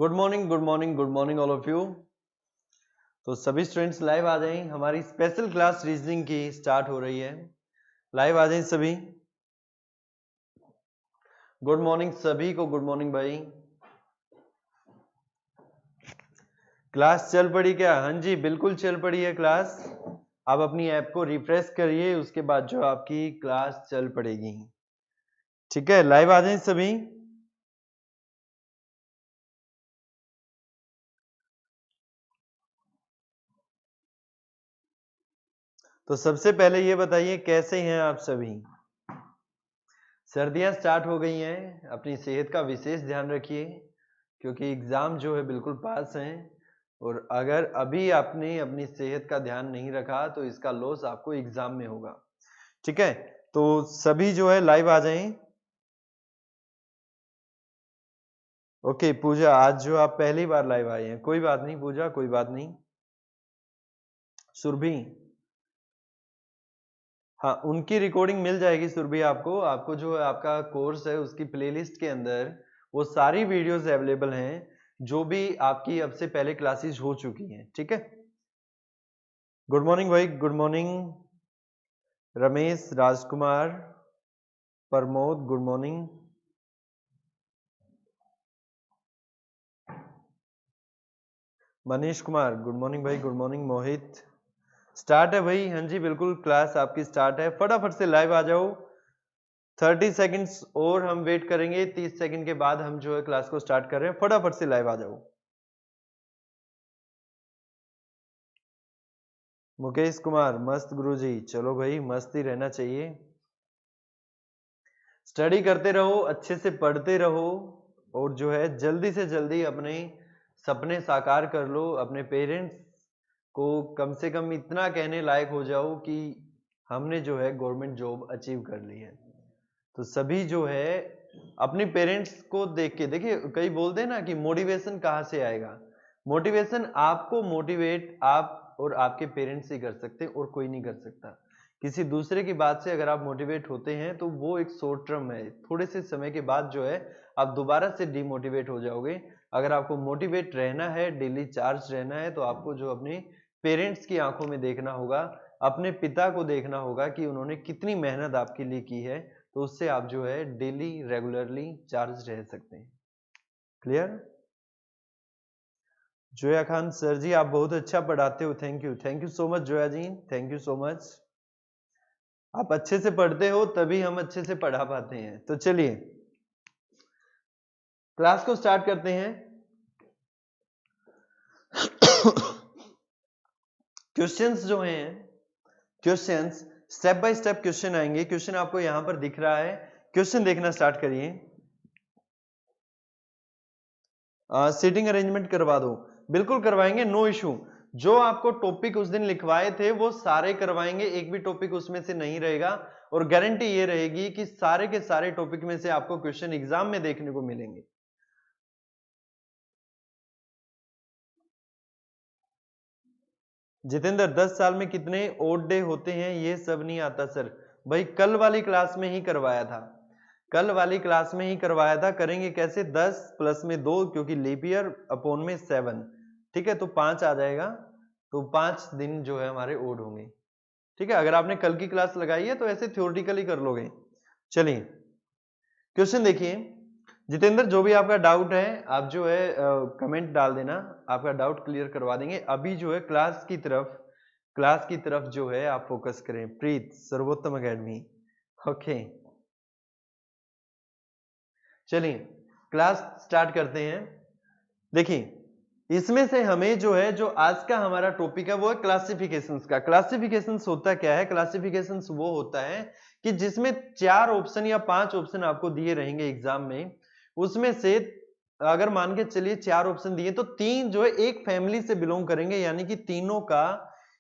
Good morning good morning good morning all of you. तो सभी students live आ जाएं, हमारी स्पेशल क्लास रीजनिंग की स्टार्ट हो रही है। लाइव आ जाएं सभी। गुड मॉर्निंग सभी को, गुड मॉर्निंग भाई। क्लास चल पड़ी क्या? हाँ जी बिल्कुल चल पड़ी है क्लास। आप अपनी ऐप को रिफ्रेश करिए, उसके बाद जो आपकी क्लास चल पड़ेगी। ठीक है, लाइव आ जाएं सभी। तो सबसे पहले ये बताइए कैसे हैं आप सभी। सर्दियां स्टार्ट हो गई हैं, अपनी सेहत का विशेष ध्यान रखिए क्योंकि एग्जाम जो है बिल्कुल पास हैं। और अगर अभी आपने अपनी सेहत का ध्यान नहीं रखा तो इसका लॉस आपको एग्जाम में होगा। ठीक है, तो सभी जो है लाइव आ जाएं। ओके पूजा, आज जो आप पहली बार लाइव आए हैं, कोई बात नहीं पूजा, कोई बात नहीं। सुरभि, हाँ उनकी रिकॉर्डिंग मिल जाएगी सुरभि आपको। आपको जो है आपका कोर्स है उसकी प्लेलिस्ट के अंदर वो सारी वीडियोस अवेलेबल हैं जो भी आपकी अब से पहले क्लासेस हो चुकी हैं। ठीक है, गुड मॉर्निंग भाई, good morning Ramesh, Rajkumar, Pramod, good morning. Manish Kumar, good morning भाई, गुड मॉर्निंग। मोहित, स्टार्ट है भाई? हाँ जी बिल्कुल, क्लास आपकी स्टार्ट है, फटाफट से लाइव आ जाओ। 30 सेकंड्स और हम वेट करेंगे, 30 सेकंड के बाद हम जो है क्लास को स्टार्ट कर रहे हैं। फटाफट से लाइव आ जाओ। मुकेश कुमार, मस्त गुरुजी, चलो भाई मस्त ही रहना चाहिए। स्टडी करते रहो, अच्छे से पढ़ते रहो और जो है जल्दी से जल्दी अपने सपने साकार कर लो। अपने पेरेंट्स को कम से कम इतना कहने लायक हो जाओ कि हमने जो है गवर्नमेंट जॉब अचीव कर ली है। तो सभी जो है अपने पेरेंट्स को देख के, देखिए कई बोलते हैं ना कि मोटिवेशन कहाँ से आएगा। मोटिवेशन आपको मोटिवेट आप और आपके पेरेंट्स ही कर सकते हैं और कोई नहीं कर सकता। किसी दूसरे की बात से अगर आप मोटिवेट होते हैं तो वो एक शॉर्ट टर्म है, थोड़े से समय के बाद जो है आप दोबारा से डिमोटिवेट हो जाओगे। अगर आपको मोटिवेट रहना है, डेली चार्ज रहना है, तो आपको जो अपने पेरेंट्स की आंखों में देखना होगा, अपने पिता को देखना होगा कि उन्होंने कितनी मेहनत आपके लिए की है। तो उससे आप जो है डेली रेगुलरली चार्ज रह सकते हैं। क्लियर? जोया खान सर जी, आप बहुत अच्छा पढ़ाते हो, thank you, thank you so much Zoya ji, thank you so much. आप अच्छे से पढ़ते हो तभी हम अच्छे से पढ़ा पाते हैं। तो चलिए क्लास को स्टार्ट करते हैं। क्वेश्चंस जो हैं, questions step by step question आएंगे। क्वेश्चन आपको यहां पर दिख रहा है, क्वेश्चन देखना स्टार्ट करिए। सीटिंग अरेंजमेंट करवा दो, बिल्कुल करवाएंगे, नो इशू। जो आपको टॉपिक उस दिन लिखवाए थे वो सारे करवाएंगे, एक भी टॉपिक उसमें से नहीं रहेगा। और गारंटी ये रहेगी कि सारे के सारे टॉपिक में से आपको क्वेश्चन एग्जाम में देखने को मिलेंगे। जितेंद्र, 10 साल में कितने ओड डे होते हैं? ये सब नहीं आता सर। भाई कल वाली क्लास में ही करवाया था, कल वाली क्लास में ही करवाया था। करेंगे कैसे? 10 प्लस में 2 क्योंकि लीप ईयर अपॉन में 7, ठीक है, तो 5 आ जाएगा। तो 5 दिन जो है हमारे ओड होंगे। ठीक है, अगर आपने कल की क्लास लगाई है तो ऐसे थ्योरेटिकली कर लोगे। चलिए क्वेश्चन देखिए। जितेंद्र, जो भी आपका डाउट है आप जो है कमेंट डाल देना, आपका डाउट क्लियर करवा देंगे। अभी जो है क्लास की तरफ जो है आप फोकस करें। प्रीत, सर्वोत्तम एकेडमी, ओके। चलिए क्लास स्टार्ट करते हैं। देखिए इसमें से हमें जो है, जो आज का हमारा टॉपिक है वो है क्लासिफिकेशंस का। क्लासिफिकेशंस होता क्या है? क्लासिफिकेशंस वो होता है कि जिसमें 4 ऑप्शन या 5 ऑप्शन आपको दिए रहेंगे एग्जाम में। उसमें से अगर मान के चलिए 4 ऑप्शन दिए तो 3 जो है एक फैमिली से बिलोंग करेंगे, यानी कि तीनों का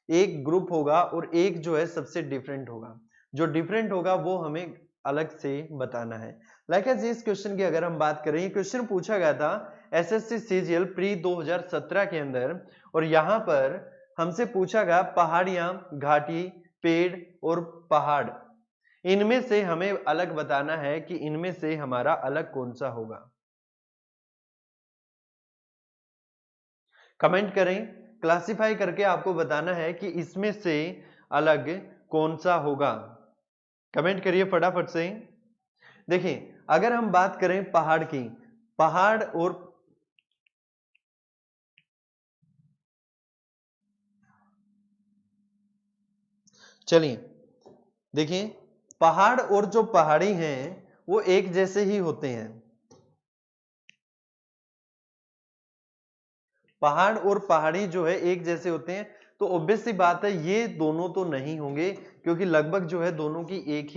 एक ग्रुप होगा और एक जो है सबसे डिफरेंट होगा। जो डिफरेंट होगा वो हमें अलग से बताना है। लाइक एज इस क्वेश्चन की अगर हम बात करें, ये क्वेश्चन पूछा गया था एसएससी सीजीएल प्री 2017 के अंदर, और यहां पर हमसे पूछा गया पहाड़ियां, घाटी, पेड़ और पहाड़, इनमें से हमें अलग बताना है कि इनमें से हमारा अलग कौन सा होगा। कमेंट करें, क्लासिफाई करके आपको बताना है कि इसमें से अलग कौन सा होगा। कमेंट करिए फटाफट से। देखिए अगर हम बात करें पहाड़ की, पहाड़ और चलिए देखिए पहाड़ और जो पहाड़ी हैं वो एक जैसे ही होते हैं। पहाड़ और पहाड़ी जो है एक जैसे होते हैं, तो ऑब्वियस सी बात है ये दोनों तो नहीं होंगे, क्योंकि लगभग जो है दोनों की एक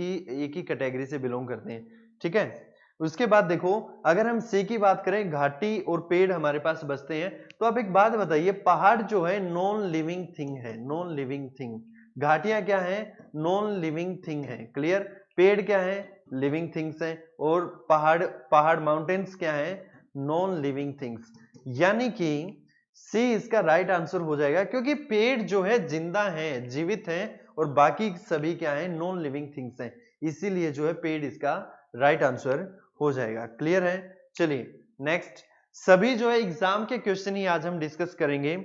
ही कैटेगरी से बिलोंग करते हैं। ठीक है, उसके बाद देखो अगर हम सी की बात करें, घाटी और पेड़ हमारे पास बचते हैं। तो अब एक बात बताइए, पहाड़ जो है नॉन लिविंग थिंग है, नॉन लिविंग थिंग। घाटियां क्या है? नॉन लिविंग थिंग है। क्लियर? पेड़ क्या है? लिविंग थिंग्स है। और पहाड़ पहाड़ माउंटेन्स क्या है? Non living things. यानी कि सी इसका राइट आंसर हो जाएगा, क्योंकि पेड़ जो है जिंदा है, जीवित है, और बाकी सभी क्या है? नॉन लिविंग थिंग्स हैं। इसीलिए जो है पेड़ इसका राइट आंसर हो जाएगा। क्लियर है? चलिए नेक्स्ट, सभी जो है एग्जाम के क्वेश्चन ही आज हम डिस्कस करेंगे।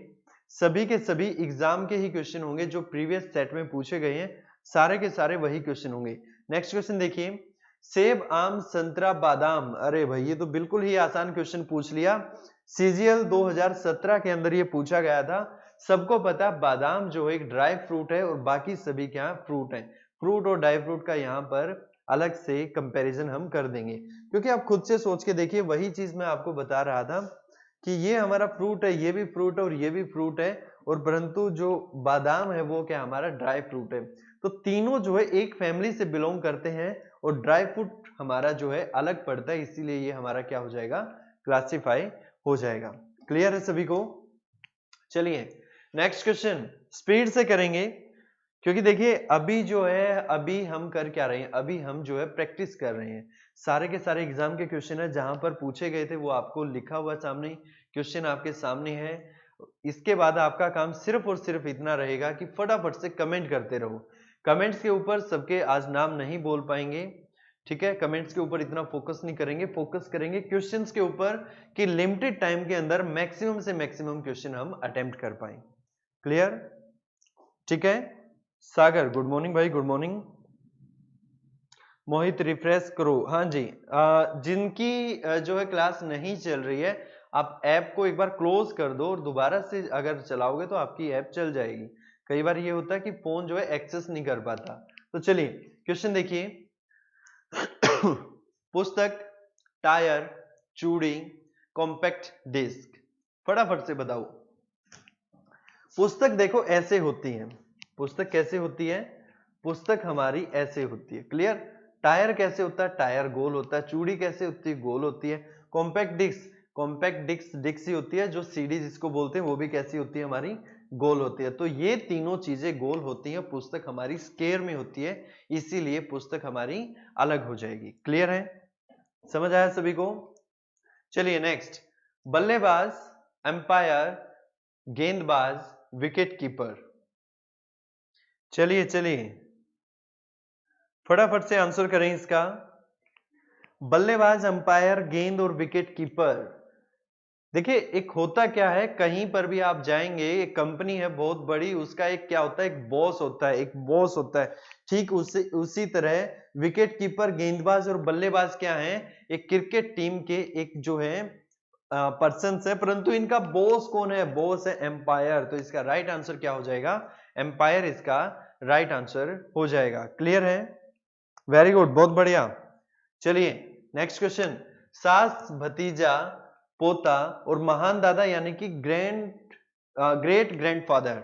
सभी के सभी एग्जाम के ही क्वेश्चन होंगे, जो प्रीवियस सेट में पूछे गए हैं सारे के सारे वही क्वेश्चन होंगे। नेक्स्ट क्वेश्चन देखिए, सेब, आम, संतरा, बादाम। अरे भाई ये तो बिल्कुल ही आसान क्वेश्चन पूछ लिया। सीजीएल 2017 के अंदर ये पूछा गया था। सबको पता बादाम जो एक ड्राई फ्रूट है और बाकी सभी क्या फ्रूट है। फ्रूट और ड्राई फ्रूट का यहाँ पर अलग से कंपैरिजन हम कर देंगे, क्योंकि आप खुद से सोच के देखिए, वही चीज मैं आपको बता रहा था कि ये हमारा फ्रूट है, ये भी फ्रूट है और ये भी फ्रूट है, और परंतु जो बादाम है वो क्या हमारा ड्राई फ्रूट है। तो तीनों जो है एक फैमिली से बिलोंग करते हैं, और ड्राई फ्रूट हमारा जो है अलग पड़ता है, इसीलिए ये हमारा क्या हो जाएगा? क्लासिफाई हो जाएगा। क्लियर है सभी को? चलिए नेक्स्ट क्वेश्चन स्पीड से करेंगे, क्योंकि देखिए अभी जो है, अभी हम कर क्या रहे हैं? अभी हम जो है प्रैक्टिस कर रहे हैं। सारे के सारे एग्जाम के क्वेश्चन है, जहां पर पूछे गए थे वो आपको लिखा हुआ सामने, क्वेश्चन आपके सामने है। इसके बाद आपका काम सिर्फ और सिर्फ इतना रहेगा कि फटाफट से कमेंट करते रहो। कमेंट्स के ऊपर सबके आज नाम नहीं बोल पाएंगे, ठीक है? कमेंट्स के ऊपर इतना फोकस नहीं करेंगे, फोकस करेंगे क्वेश्चंस के ऊपर कि लिमिटेड टाइम के अंदर मैक्सिमम से मैक्सिमम क्वेश्चन हम अटेम्प्ट कर पाए। क्लियर? ठीक है। सागर गुड मॉर्निंग भाई, गुड मॉर्निंग। मोहित रिफ्रेश करो, हाँ जी। जिनकी जो है क्लास नहीं चल रही है, आप ऐप को एक बार क्लोज कर दो और दोबारा से अगर चलाओगे तो आपकी ऐप चल जाएगी। कई बार ये होता है कि फोन जो है एक्सेस नहीं कर पाता। तो चलिए क्वेश्चन देखिए, पुस्तक, टायर, चूड़ी, कॉम्पैक्ट डिस्क। फटाफट से बताओ। पुस्तक देखो ऐसे होती है, पुस्तक कैसे होती है? पुस्तक हमारी ऐसे होती है। क्लियर? टायर कैसे होता है? टायर गोल होता है। चूड़ी कैसे होती है? गोल होती है। Compact disc, compact disc disc ही होती है। जो सीडी जिसको बोलते हैं वो भी कैसी होती है? हमारी गोल होती है। तो ये तीनों चीजें गोल होती हैं। पुस्तक हमारी स्क्वायर में होती है, इसीलिए पुस्तक हमारी अलग हो जाएगी। क्लियर है? समझ आया सभी को? चलिए नेक्स्ट, बल्लेबाज, अंपायर, गेंदबाज, विकेट कीपर। चलिए चलिए फटाफट से आंसर करें इसका। बल्लेबाज, अंपायर, गेंद और विकेट कीपर। देखिए एक होता क्या है, कहीं पर भी आप जाएंगे, एक कंपनी है बहुत बड़ी, उसका एक क्या होता है? एक बॉस होता है, एक बॉस होता है। ठीक उसी तरह विकेट कीपर, गेंदबाज और बल्लेबाज क्या है? एक क्रिकेट टीम के एक जो है पर्सन है, परंतु इनका बॉस कौन है? बॉस है एम्पायर। तो इसका राइट आंसर क्या हो जाएगा? एम्पायर इसका राइट आंसर हो जाएगा। क्लियर है? वेरी गुड, बहुत बढ़िया। चलिए नेक्स्ट क्वेश्चन, सास, भतीजा, पोता और महान दादा यानी कि ग्रेट ग्रैंडफादर।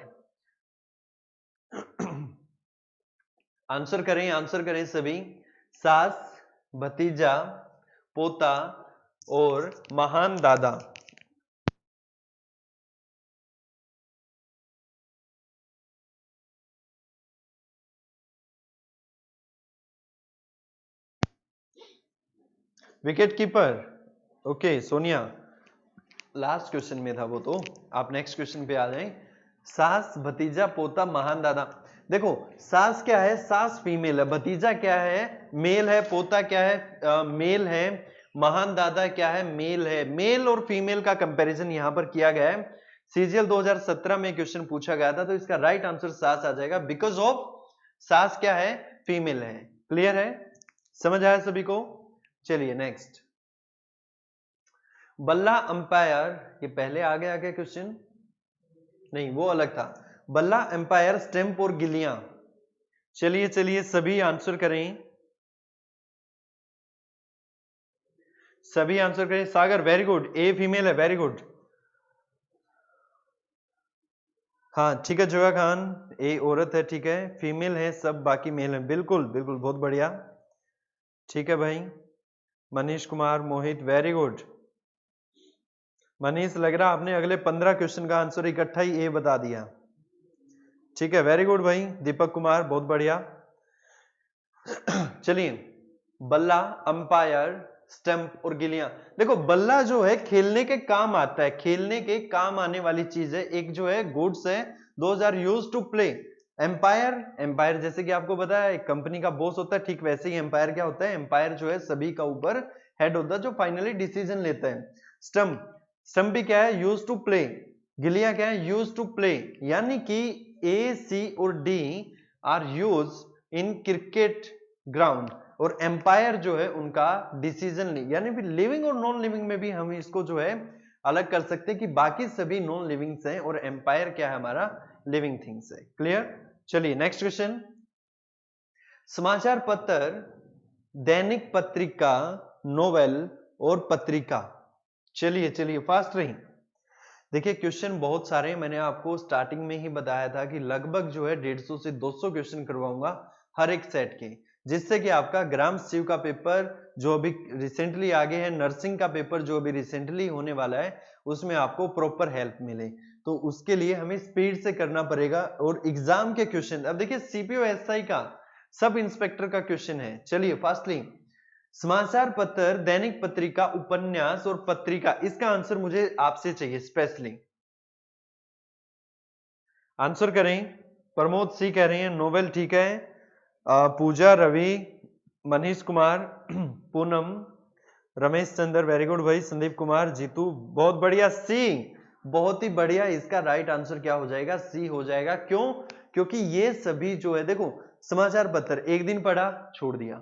आंसर करें सभी। सास, भतीजा, पोता और महान दादा। Wicket keeper, okay Sonia, last question में था वो, तो आप नेक्स्ट क्वेश्चन पे आ जाएं। सास, भतीजा, पोता, महान दादा। देखो सास क्या है? सास फीमेल है। भतीजा क्या है? मेल है। पोता क्या है? मेल है। महान दादा क्या है? मेल है। मेल और फीमेल का कंपैरिजन यहां पर किया गया है सीजीएल 2017 में क्वेश्चन पूछा गया था, तो इसका राइट आंसर सास आ जाएगा, बिकॉज ऑफ सास क्या है, फीमेल है। क्लियर है, समझ आया सभी को? चलिए नेक्स्ट, बल्ला अंपायर, ये पहले आ गया क्या क्वेश्चन? नहीं, वो अलग था। बल्ला एम्पायर, स्टेम्प और गिलियां। चलिए चलिए सभी आंसर करें, सभी आंसर करें। सागर वेरी गुड, ए फीमेल है, वेरी गुड। हाँ ठीक है, जोया खान ए औरत है, ठीक है, फीमेल है सब, बाकी मेल है, बिल्कुल बिल्कुल, बहुत बढ़िया, ठीक है भाई। मनीष कुमार, मोहित, वेरी गुड। मनीष, लग रहा आपने अगले 15 क्वेश्चन का आंसर इकट्ठा ही ए बता दिया, ठीक है, वेरी गुड भाई। दीपक कुमार, बहुत बढ़िया। चलिए, बल्ला, अंपायर, स्टंप और गिलियां। देखो बल्ला जो है खेलने के काम आता है, खेलने के काम आने वाली चीज है। एक जो है गुड्स है, those are used to play. Empire, empire जैसे कि आपको पता है एक कंपनी का बॉस होता है, ठीक वैसे ही एम्पायर क्या होता है, एम्पायर जो है सभी का ऊपर हेड होता है, जो फाइनली डिसीजन लेता है। स्टंप, स्टंप भी क्या है, यूज टू प्ले। गिलियां क्या है, यूज टू प्ले। यानी कि ए, सी और D R use in cricket ground, और एम्पायर जो है उनका डिसीजन, यानी फिर लिविंग और नॉन लिविंग में भी हम इसको जो है अलग कर सकते हैं कि बाकी सभी नॉन लिविंग्स हैं और एम्पायर क्या है, हमारा लिविंग थिंग्स है। क्लियर? चलिए नेक्स्ट क्वेश्चन, समाचार पत्र, दैनिक पत्रिका, नोवेल और पत्रिका। चलिए चलिए फास्ट रही। देखिए क्वेश्चन बहुत सारे हैं, मैंने आपको स्टार्टिंग में ही बताया था कि लगभग जो है 150 से 200 क्वेश्चन करवाऊंगा हर एक सेट के, जिससे कि आपका ग्राम शिव का पेपर जो अभी रिसेंटली आगे है, नर्सिंग का पेपर जो अभी रिसेंटली होने वाला है, उसमें आपको प्रॉपर हेल्प मिले। तो उसके लिए हमें स्पीड से करना पड़ेगा। और एग्जाम के क्वेश्चन, अब देखिए सीपीओ एसआई का सब इंस्पेक्टर का क्वेश्चन है। चलिए फास्टली, समाचार पत्र, दैनिक पत्रिका, उपन्यास और पत्रिका, इसका आंसर मुझे आपसे चाहिए स्पेशली। आंसर करें। प्रमोद सी कह रहे हैं नोवेल, ठीक है। पूजा, रवि, मनीष कुमार, पूनम, रमेश चंद्र, वेरी गुड भाई। संदीप कुमार, जीतू, बहुत बढ़िया, सी, बहुत ही बढ़िया। इसका राइट आंसर क्या हो जाएगा, सी हो जाएगा। क्यों? क्योंकि ये सभी जो है, देखो समाचार पत्र एक दिन पढ़ा छोड़ दिया,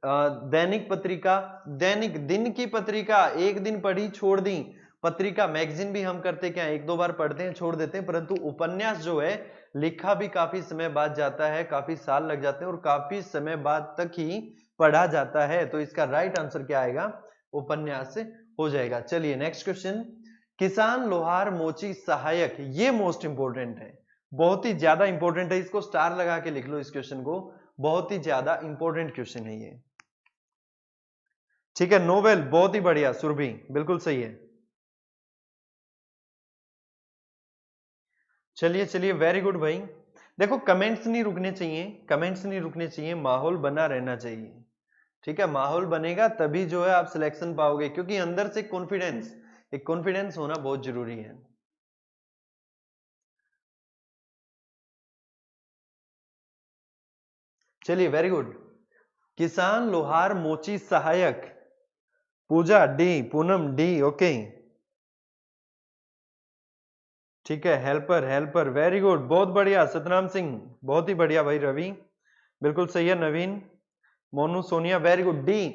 दैनिक पत्रिका, दैनिक दिन की पत्रिका एक दिन पढ़ी छोड़ दी, पत्रिका मैगजीन भी हम करते क्या, एक दो बार पढ़ते हैं छोड़ देते हैं, परंतु उपन्यास जो है लिखा भी काफी समय बाद जाता है, काफी साल लग जाते हैं और काफी समय बाद तक ही पढ़ा जाता है। तो इसका राइट आंसर क्या आएगा, उपन्यास हो जाएगा। चलिए नेक्स्ट क्वेश्चन, किसान, लोहार, मोची, सहायक, ये मोस्ट इंपोर्टेंट है, बहुत ही ज्यादा इंपॉर्टेंट है, इसको स्टार लगा के लिख लो इस क्वेश्चन को, बहुत ही ज्यादा इंपॉर्टेंट क्वेश्चन है ये, ठीक है। नोवेल, बहुत ही बढ़िया, सुरभि, बिल्कुल सही है। चलिए चलिए वेरी गुड भाई। देखो कमेंट्स नहीं रुकने चाहिए, कमेंट्स नहीं रुकने चाहिए, माहौल बना रहना चाहिए, ठीक है। माहौल बनेगा तभी जो है आप सिलेक्शन पाओगे, क्योंकि अंदर से कॉन्फिडेंस, एक कॉन्फिडेंस होना बहुत जरूरी है। चलिए वेरी गुड, किसान, लोहार, मोची, सहायक, पूजा डी, पूनम डी, ओके, ठीक है। हेल्पर, हेल्पर, वेरी गुड, बहुत बढ़िया। सतनाम सिंह, बहुत ही बढ़िया भाई। रवि, बिल्कुल सही है। Naveen, Monu, Sonia, very good, D.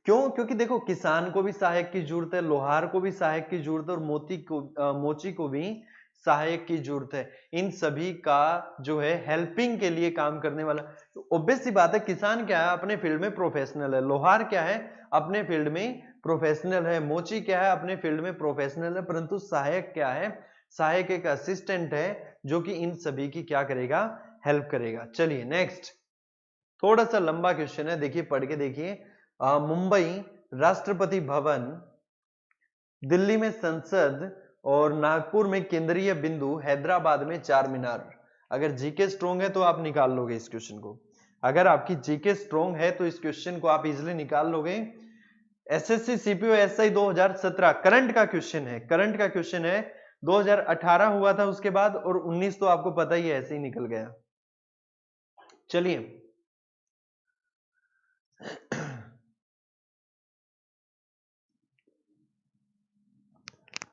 क्यों? क्योंकि देखो किसान को भी सहायक की जरूरत है, लोहार को भी सहायक की जरूरत है और मोची को भी सहायक की जरूरत है। इन सभी का जो है हेल्पिंग के लिए काम करने वाला, तो ऑब्वियस सी बात है, किसान क्या है, अपने फील्ड में प्रोफेशनल है, लोहार क्या है, अपने फील्ड में प्रोफेशनल है, मोची क्या है, अपने फील्ड में प्रोफेशनल है, परंतु सहायक क्या है, सहायक एक असिस्टेंट है जो कि इन सभी की क्या करेगा, हेल्प करेगा। चलिए नेक्स्ट, थोड़ा सा लंबा क्वेश्चन है, देखिए पढ़ के देखिए। मुंबई राष्ट्रपति भवन, दिल्ली में संसद और नागपुर में केंद्रीय बिंदु, हैदराबाद में चार मीनार। अगर जीके स्ट्रोंग है तो आप निकाल लोगे इस क्वेश्चन को, अगर आपकी जीके स्ट्रोंग है तो इस क्वेश्चन को आप इजिली निकाल लोगे। एसएससी सीपीओ एसआई 2017 करंट का क्वेश्चन है, करंट का क्वेश्चन है। 2018 हुआ था उसके बाद, और 19 तो आपको पता ही है ऐसे ही निकल गया। चलिए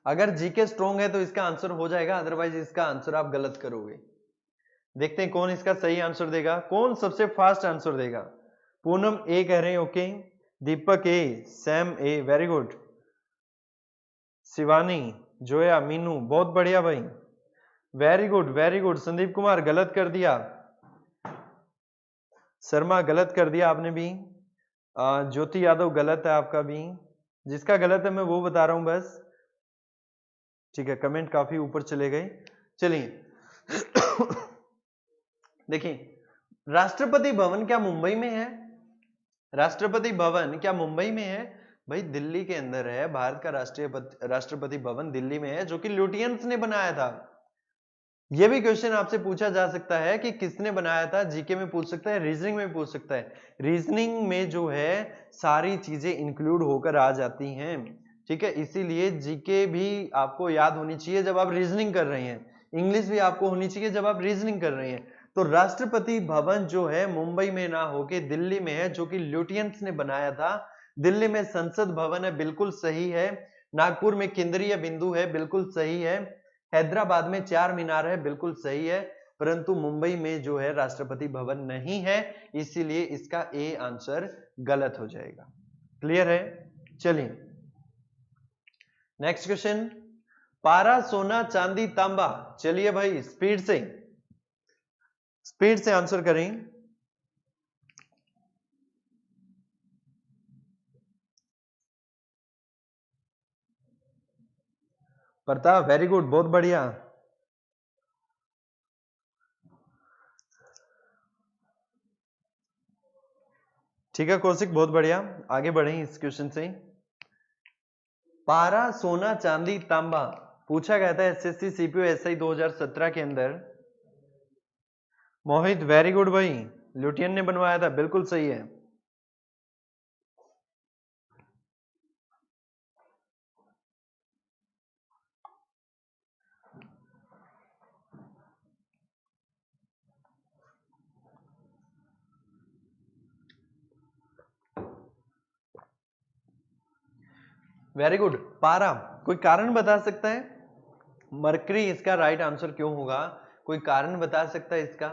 अगर जीके स्ट्रॉन्ग है तो इसका आंसर हो जाएगा, अदरवाइज इसका आंसर आप गलत करोगे। देखते हैं कौन इसका सही आंसर देगा, कौन सबसे फास्ट आंसर देगा। पूनम ए कह रहे हैं, okay. Deepak A, Sam A, very good. Shivani, Zoya, Meenu, बहुत बढ़िया भाई, very good very good. Sandeep Kumar गलत कर दिया, शर्मा गलत कर दिया आपने भी, ज्योति यादव गलत है आपका भी। जिसका गलत है मैं वो बता रहा हूं बस, ठीक है। कमेंट काफी ऊपर चले गए। चलिए देखिए, राष्ट्रपति भवन क्या मुंबई में है? राष्ट्रपति भवन क्या मुंबई में है? भाई दिल्ली के अंदर है। भारत का राष्ट्रपति भवन दिल्ली में है, जो कि लुटियंस ने बनाया था। यह भी क्वेश्चन आपसे पूछा जा सकता है कि किसने बनाया था, जीके में पूछ सकता है, रीजनिंग में पूछ सकता है। रीजनिंग में जो है सारी चीजें इंक्लूड होकर आ जाती हैं, ठीक है। इसीलिए जीके भी आपको याद होनी चाहिए जब आप रीजनिंग कर रहे हैं, इंग्लिश भी आपको होनी चाहिए जब आप रीजनिंग कर रहे हैं। तो राष्ट्रपति भवन जो है मुंबई में ना होके दिल्ली में है, जो कि ल्यूटियंस ने बनाया था। दिल्ली में संसद भवन है, बिल्कुल सही है। नागपुर में केंद्रीय बिंदु है, बिल्कुल सही है। हैदराबाद में चार मीनार है, बिल्कुल सही है। परंतु मुंबई में जो है राष्ट्रपति भवन नहीं है, इसीलिए इसका ए आंसर गलत हो जाएगा। क्लियर है? चलिए नेक्स्ट क्वेश्चन, पारा, सोना, चांदी, तांबा। चलिए भाई स्पीड से आंसर करें। प्रताप वेरी गुड, बहुत बढ़िया। ठीक है कौशिक, बहुत बढ़िया। आगे बढ़े इस क्वेश्चन से। पारा, सोना, चांदी, तांबा पूछा गया था एसएससी सीपीओ एसआई 2017 के अंदर। मोहित वेरी गुड भाई, ल्यूटियन ने बनवाया था, बिल्कुल सही है। Very good. पारा, कोई कारण बता सकता है? मरकरी इसका राइट आंसर क्यों होगा? कोई कारण बता सकता है इसका?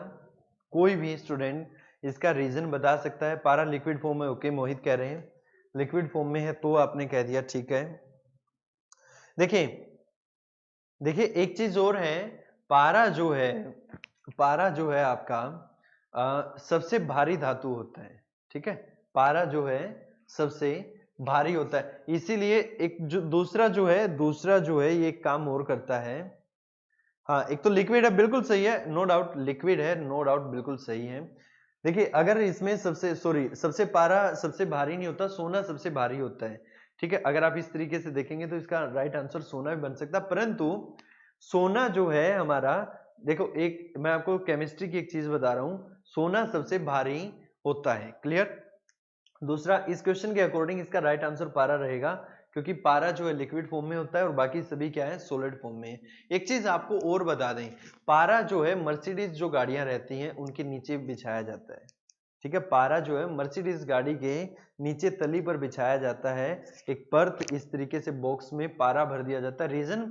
कोई भी स्टूडेंट इसका रीजन बता सकता है? पारा लिक्विड फॉर्म में, ओके मोहित कह रहे हैं लिक्विड फॉर्म में है, तो आपने कह दिया, ठीक है। देखिए एक चीज और है, पारा जो है आपका सबसे भारी धातु होता है, ठीक है। पारा जो है सबसे भारी होता है, इसीलिए एक जो दूसरा जो है ये एक काम और करता है। हाँ, एक तो लिक्विड है, बिल्कुल सही है, नो डाउट लिक्विड है, नो डाउट बिल्कुल सही है। देखिए अगर इसमें सबसे पारा सबसे भारी नहीं होता, सोना सबसे भारी होता है, ठीक है। अगर आप इस तरीके से देखेंगे तो इसका राइट आंसर सोना भी बन सकता है, परंतु सोना जो है हमारा, देखो एक मैं आपको केमिस्ट्री की एक चीज बता रहा हूं, सोना सबसे भारी होता है। क्लियर? दूसरा, इस क्वेश्चन के अकॉर्डिंग इसका राइट आंसर पारा रहेगा, क्योंकि पारा जो है लिक्विड फॉर्म में होता है और बाकी सभी क्या है, सॉलिड फॉर्म में है। एक चीज आपको और बता दें, पारा जो है मर्सिडीज जो गाड़ियां रहती हैं उनके नीचे बिछाया जाता है, ठीक है। पारा जो है मर्सिडीज गाड़ी के नीचे तली पर बिछाया जाता है, एक परत इस तरीके से बॉक्स में पारा भर दिया जाता है। रीजन,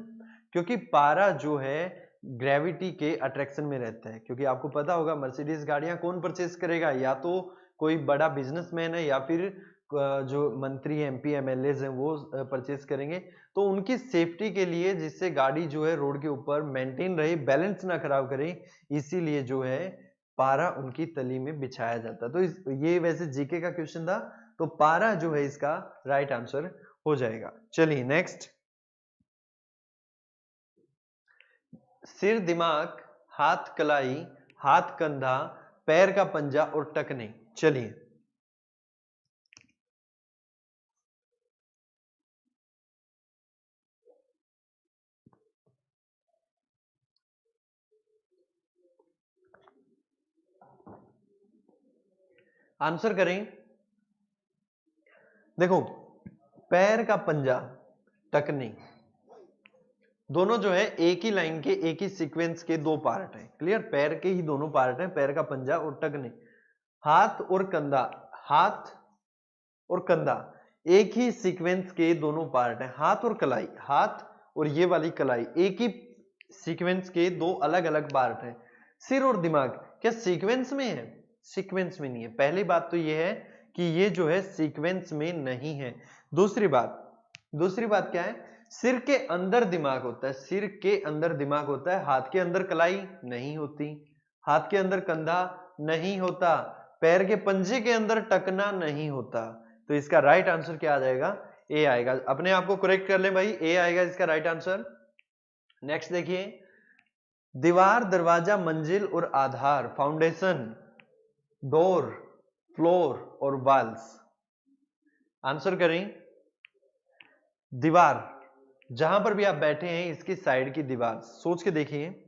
क्योंकि पारा जो है ग्रेविटी के अट्रैक्शन में रहता है। क्योंकि आपको पता होगा मर्सिडीज गाड़ियां कौन परचेस करेगा, या तो कोई बड़ा बिजनेसमैन है या फिर जो मंत्री एमपी एमएलए हैं वो परचेस करेंगे। तो उनकी सेफ्टी के लिए, जिससे गाड़ी जो है रोड के ऊपर मेंटेन रहे, बैलेंस ना खराब करे, इसीलिए जो है पारा उनकी तली में बिछाया जाता है। तो ये वैसे जीके का क्वेश्चन था, तो पारा जो है इसका राइट आंसर हो जाएगा। चलिए नेक्स्ट, सिर, दिमाग, हाथ कलाई, हाथ कंधा, पैर का पंजा और टखने। चलिए आंसर करें। देखो पैर का पंजा, टखने, दोनों जो है एक ही लाइन के, एक ही सीक्वेंस के दो पार्ट हैं। क्लियर? पैर के ही दोनों पार्ट हैं, पैर का पंजा और टखने। हाथ और कंधा, हाथ और कंधा एक ही सीक्वेंस के दोनों पार्ट हैं। हाथ और कलाई, हाथ और ये वाली कलाई, एक ही सीक्वेंस के दो अलग अलग पार्ट है। सिर और दिमाग क्या सीक्वेंस में है? सीक्वेंस में नहीं है। पहली बात तो ये है कि ये जो है सीक्वेंस में नहीं है। दूसरी बात क्या है? सिर के अंदर दिमाग होता है, सिर के अंदर दिमाग होता है, हाथ के अंदर कलाई नहीं होती, हाथ के अंदर कंधा नहीं होता, पैर के पंजे के अंदर टकना नहीं होता। तो इसका राइट आंसर क्या आ जाएगा? ए आएगा। अपने आप को करेक्ट कर ले भाई, ए आएगा इसका राइट आंसर। नेक्स्ट देखिए, दीवार, दरवाजा, मंजिल और आधार, फाउंडेशन, डोर, फ्लोर और वॉल्स। आंसर करें। दीवार, जहां पर भी आप बैठे हैं इसकी साइड की दीवार, सोच के देखिए,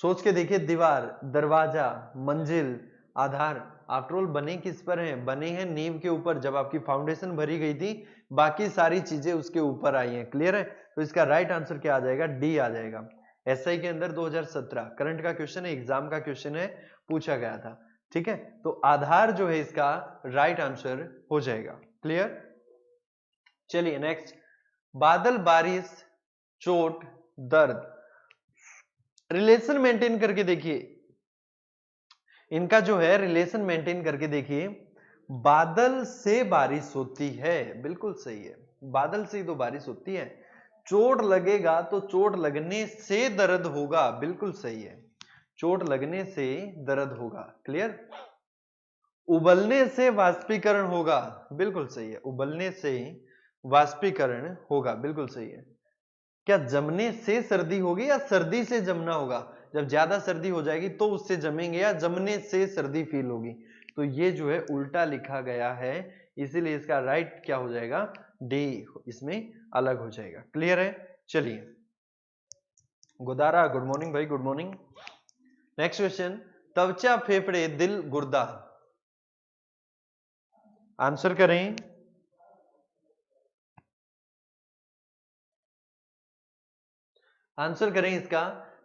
सोच के देखिए। दीवार, दरवाजा, मंजिल, आधार, आफ्टर ऑल बने किस पर हैं? बने हैं नींव के ऊपर। जब आपकी फाउंडेशन भरी गई थी बाकी सारी चीजें उसके ऊपर आई हैं। क्लियर है? तो इसका राइट आंसर क्या आ जाएगा? डी आ जाएगा। एसआई के अंदर 2017 करंट का क्वेश्चन है, एग्जाम का क्वेश्चन है, पूछा गया था। ठीक है, तो आधार जो है इसका राइट आंसर हो जाएगा। क्लियर? चलिए नेक्स्ट, बादल, बारिश, चोट, दर्द, रिलेशन मेंटेन करके देखिए, इनका जो है रिलेशन मेंटेन करके देखिए। बादल से बारिश होती है, बिल्कुल सही है, बादल से ही तो बारिश होती है। चोट लगेगा तो चोट लगने से दर्द होगा, बिल्कुल सही है, चोट लगने से दर्द होगा। क्लियर? उबलने से वाष्पीकरण होगा, बिल्कुल सही है, उबलने से वाष्पीकरण होगा, बिल्कुल सही है। क्या जमने से सर्दी होगी या सर्दी से जमना होगा? जब ज्यादा सर्दी हो जाएगी तो उससे जमेंगे, या जमने से सर्दी फील होगी? तो ये जो है उल्टा लिखा गया है, इसीलिए इसका राइट क्या हो जाएगा? डी, इसमें अलग हो जाएगा। क्लियर है? चलिए, गुदारा, गुड मॉर्निंग भाई, गुड मॉर्निंग। नेक्स्ट क्वेश्चन, त्वचा, फेफड़े, दिल, गुर्दा। आंसर करें। आंसर करें इसका,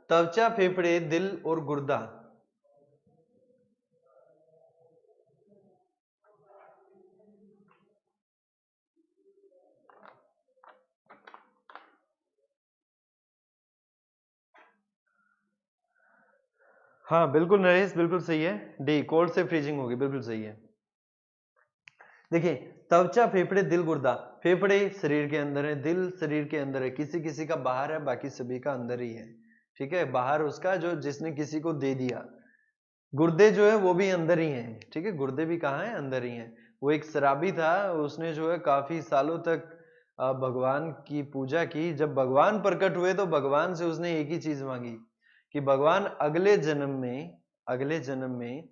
त्वचा, फेफड़े, दिल और गुर्दा। हाँ बिल्कुल नरेश, बिल्कुल सही है, डी, कोल्ड से फ्रीजिंग होगी, बिल्कुल सही है। देखिए, त्वचा, फेफड़े, दिल, गुर्दा। फेफड़े शरीर के अंदर है, दिल शरीर के अंदर है, किसी किसी का बाहर है, बाकी सभी का अंदर ही है। ठीक है, बाहर उसका जो जिसने किसी को दे दिया। गुर्दे जो है वो भी अंदर ही हैं। ठीक है, गुर्दे भी कहाँ है? अंदर ही हैं। वो एक शराबी था, उसने जो है काफी सालों तक भगवान की पूजा की। जब भगवान प्रकट हुए तो भगवान से उसने एक ही चीज मांगी कि भगवान अगले जन्म में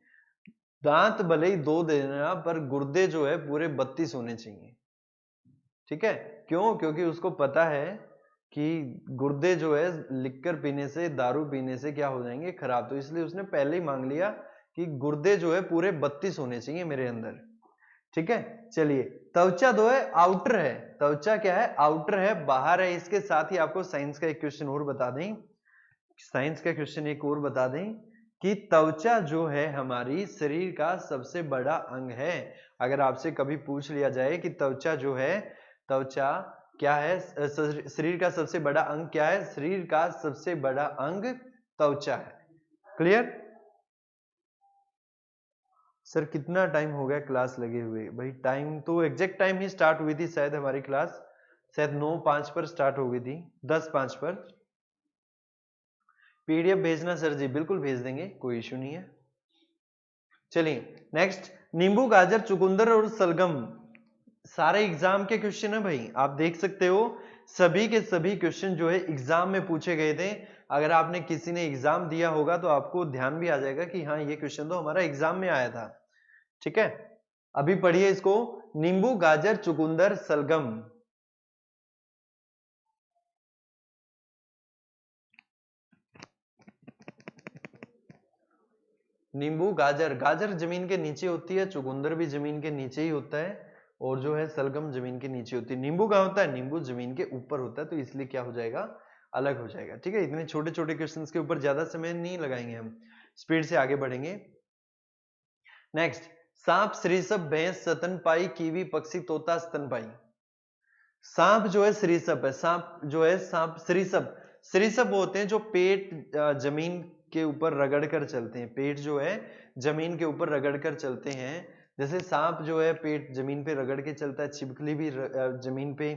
दांत भले ही 2 देना, पर गुर्दे जो है पूरे 32 होने चाहिए। ठीक है, क्यों? क्योंकि उसको पता है कि गुर्दे जो है लिक्कर पीने से, दारू पीने से क्या हो जाएंगे? खराब। तो इसलिए उसने पहले ही मांग लिया कि गुर्दे जो है पूरे 32 होने चाहिए मेरे अंदर। ठीक है, चलिए, त्वचा जो है आउटर है, त्वचा क्या है? आउटर है, बाहर है। इसके साथ ही आपको साइंस का एक क्वेश्चन और बता दें, साइंस का क्वेश्चन एक और बता दें कि त्वचा जो है हमारी शरीर का सबसे बड़ा अंग है। अगर आपसे कभी पूछ लिया जाए कि त्वचा जो है, त्वचा क्या है, शरीर का सबसे बड़ा अंग क्या है? शरीर का सबसे बड़ा अंग त्वचा है। क्लियर? सर कितना टाइम हो गया क्लास लगे हुए? भाई टाइम तो एग्जैक्ट टाइम ही स्टार्ट हुई थी शायद हमारी क्लास, शायद 9:05 पर स्टार्ट हो गई थी, 10:05 पर। पीडीएफ भेजना सर जी, बिल्कुल भेज देंगे, कोई इश्यू नहीं है। चलिए नेक्स्ट, नींबू, गाजर, चुकंदर और सलगम, सारे एग्जाम के क्वेश्चन है भाई, आप देख सकते हो सभी के सभी क्वेश्चन जो है एग्जाम में पूछे गए थे। अगर आपने किसी ने एग्जाम दिया होगा तो आपको ध्यान भी आ जाएगा कि हाँ ये क्वेश्चन तो हमारा एग्जाम में आया था। ठीक है, अभी पढ़िए इसको, नींबू, गाजर, चुकंदर, सलगम। नींबू, गाजर, गाजर जमीन के नीचे होती है, चुकंदर भी जमीन के नीचे ही होता है, और जो है सलगम जमीन के नीचे होती है। नींबू कहाँ होता है? नींबू जमीन के ऊपर होता है, तो इसलिए क्या हो जाएगा? अलग हो जाएगा। ठीक है, इतने छोटे छोटे क्वेश्चंस के ऊपर ज्यादा समय नहीं लगाएंगे हम, स्पीड से आगे बढ़ेंगे। नेक्स्ट, सांप, सरीसृप, भैंस, स्तनपाई, कीवी, पक्षी, तोता, स्तनपाई। सांप जो है सरीसृप है, सांप जो है सांप सरीसृप, सरीसृप होते हैं जो पेट जमीन के ऊपर रगड़ कर चलते हैं, पेट जो है जमीन के ऊपर रगड़ कर चलते हैं। जैसे सांप जो है पेट जमीन पे रगड़ के चलता है, छिपकली भी जमीन पे,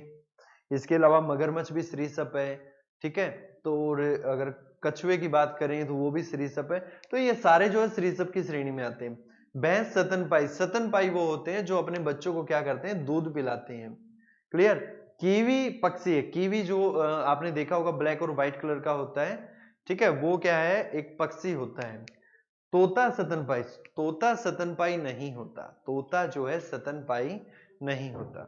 इसके अलावा मगरमच्छ भी सरीसृप है, ठीक है। तो अगर कछुए की बात करें तो वो भी सरीसृप है। तो ये सारे जो है सरीसृप की श्रेणी में आते हैं। भैंस स्तनपाई, स्तनपाई वो होते हैं जो अपने बच्चों को क्या करते हैं, दूध पिलाते हैं। क्लियर। कीवी पक्षी है, कीवी जो आपने देखा होगा ब्लैक और व्हाइट कलर का होता है, ठीक है, वो क्या है, एक पक्षी होता है। तोता स्तनपाई, तोता स्तनपाई नहीं होता, तोता जो है स्तनपाई नहीं होता।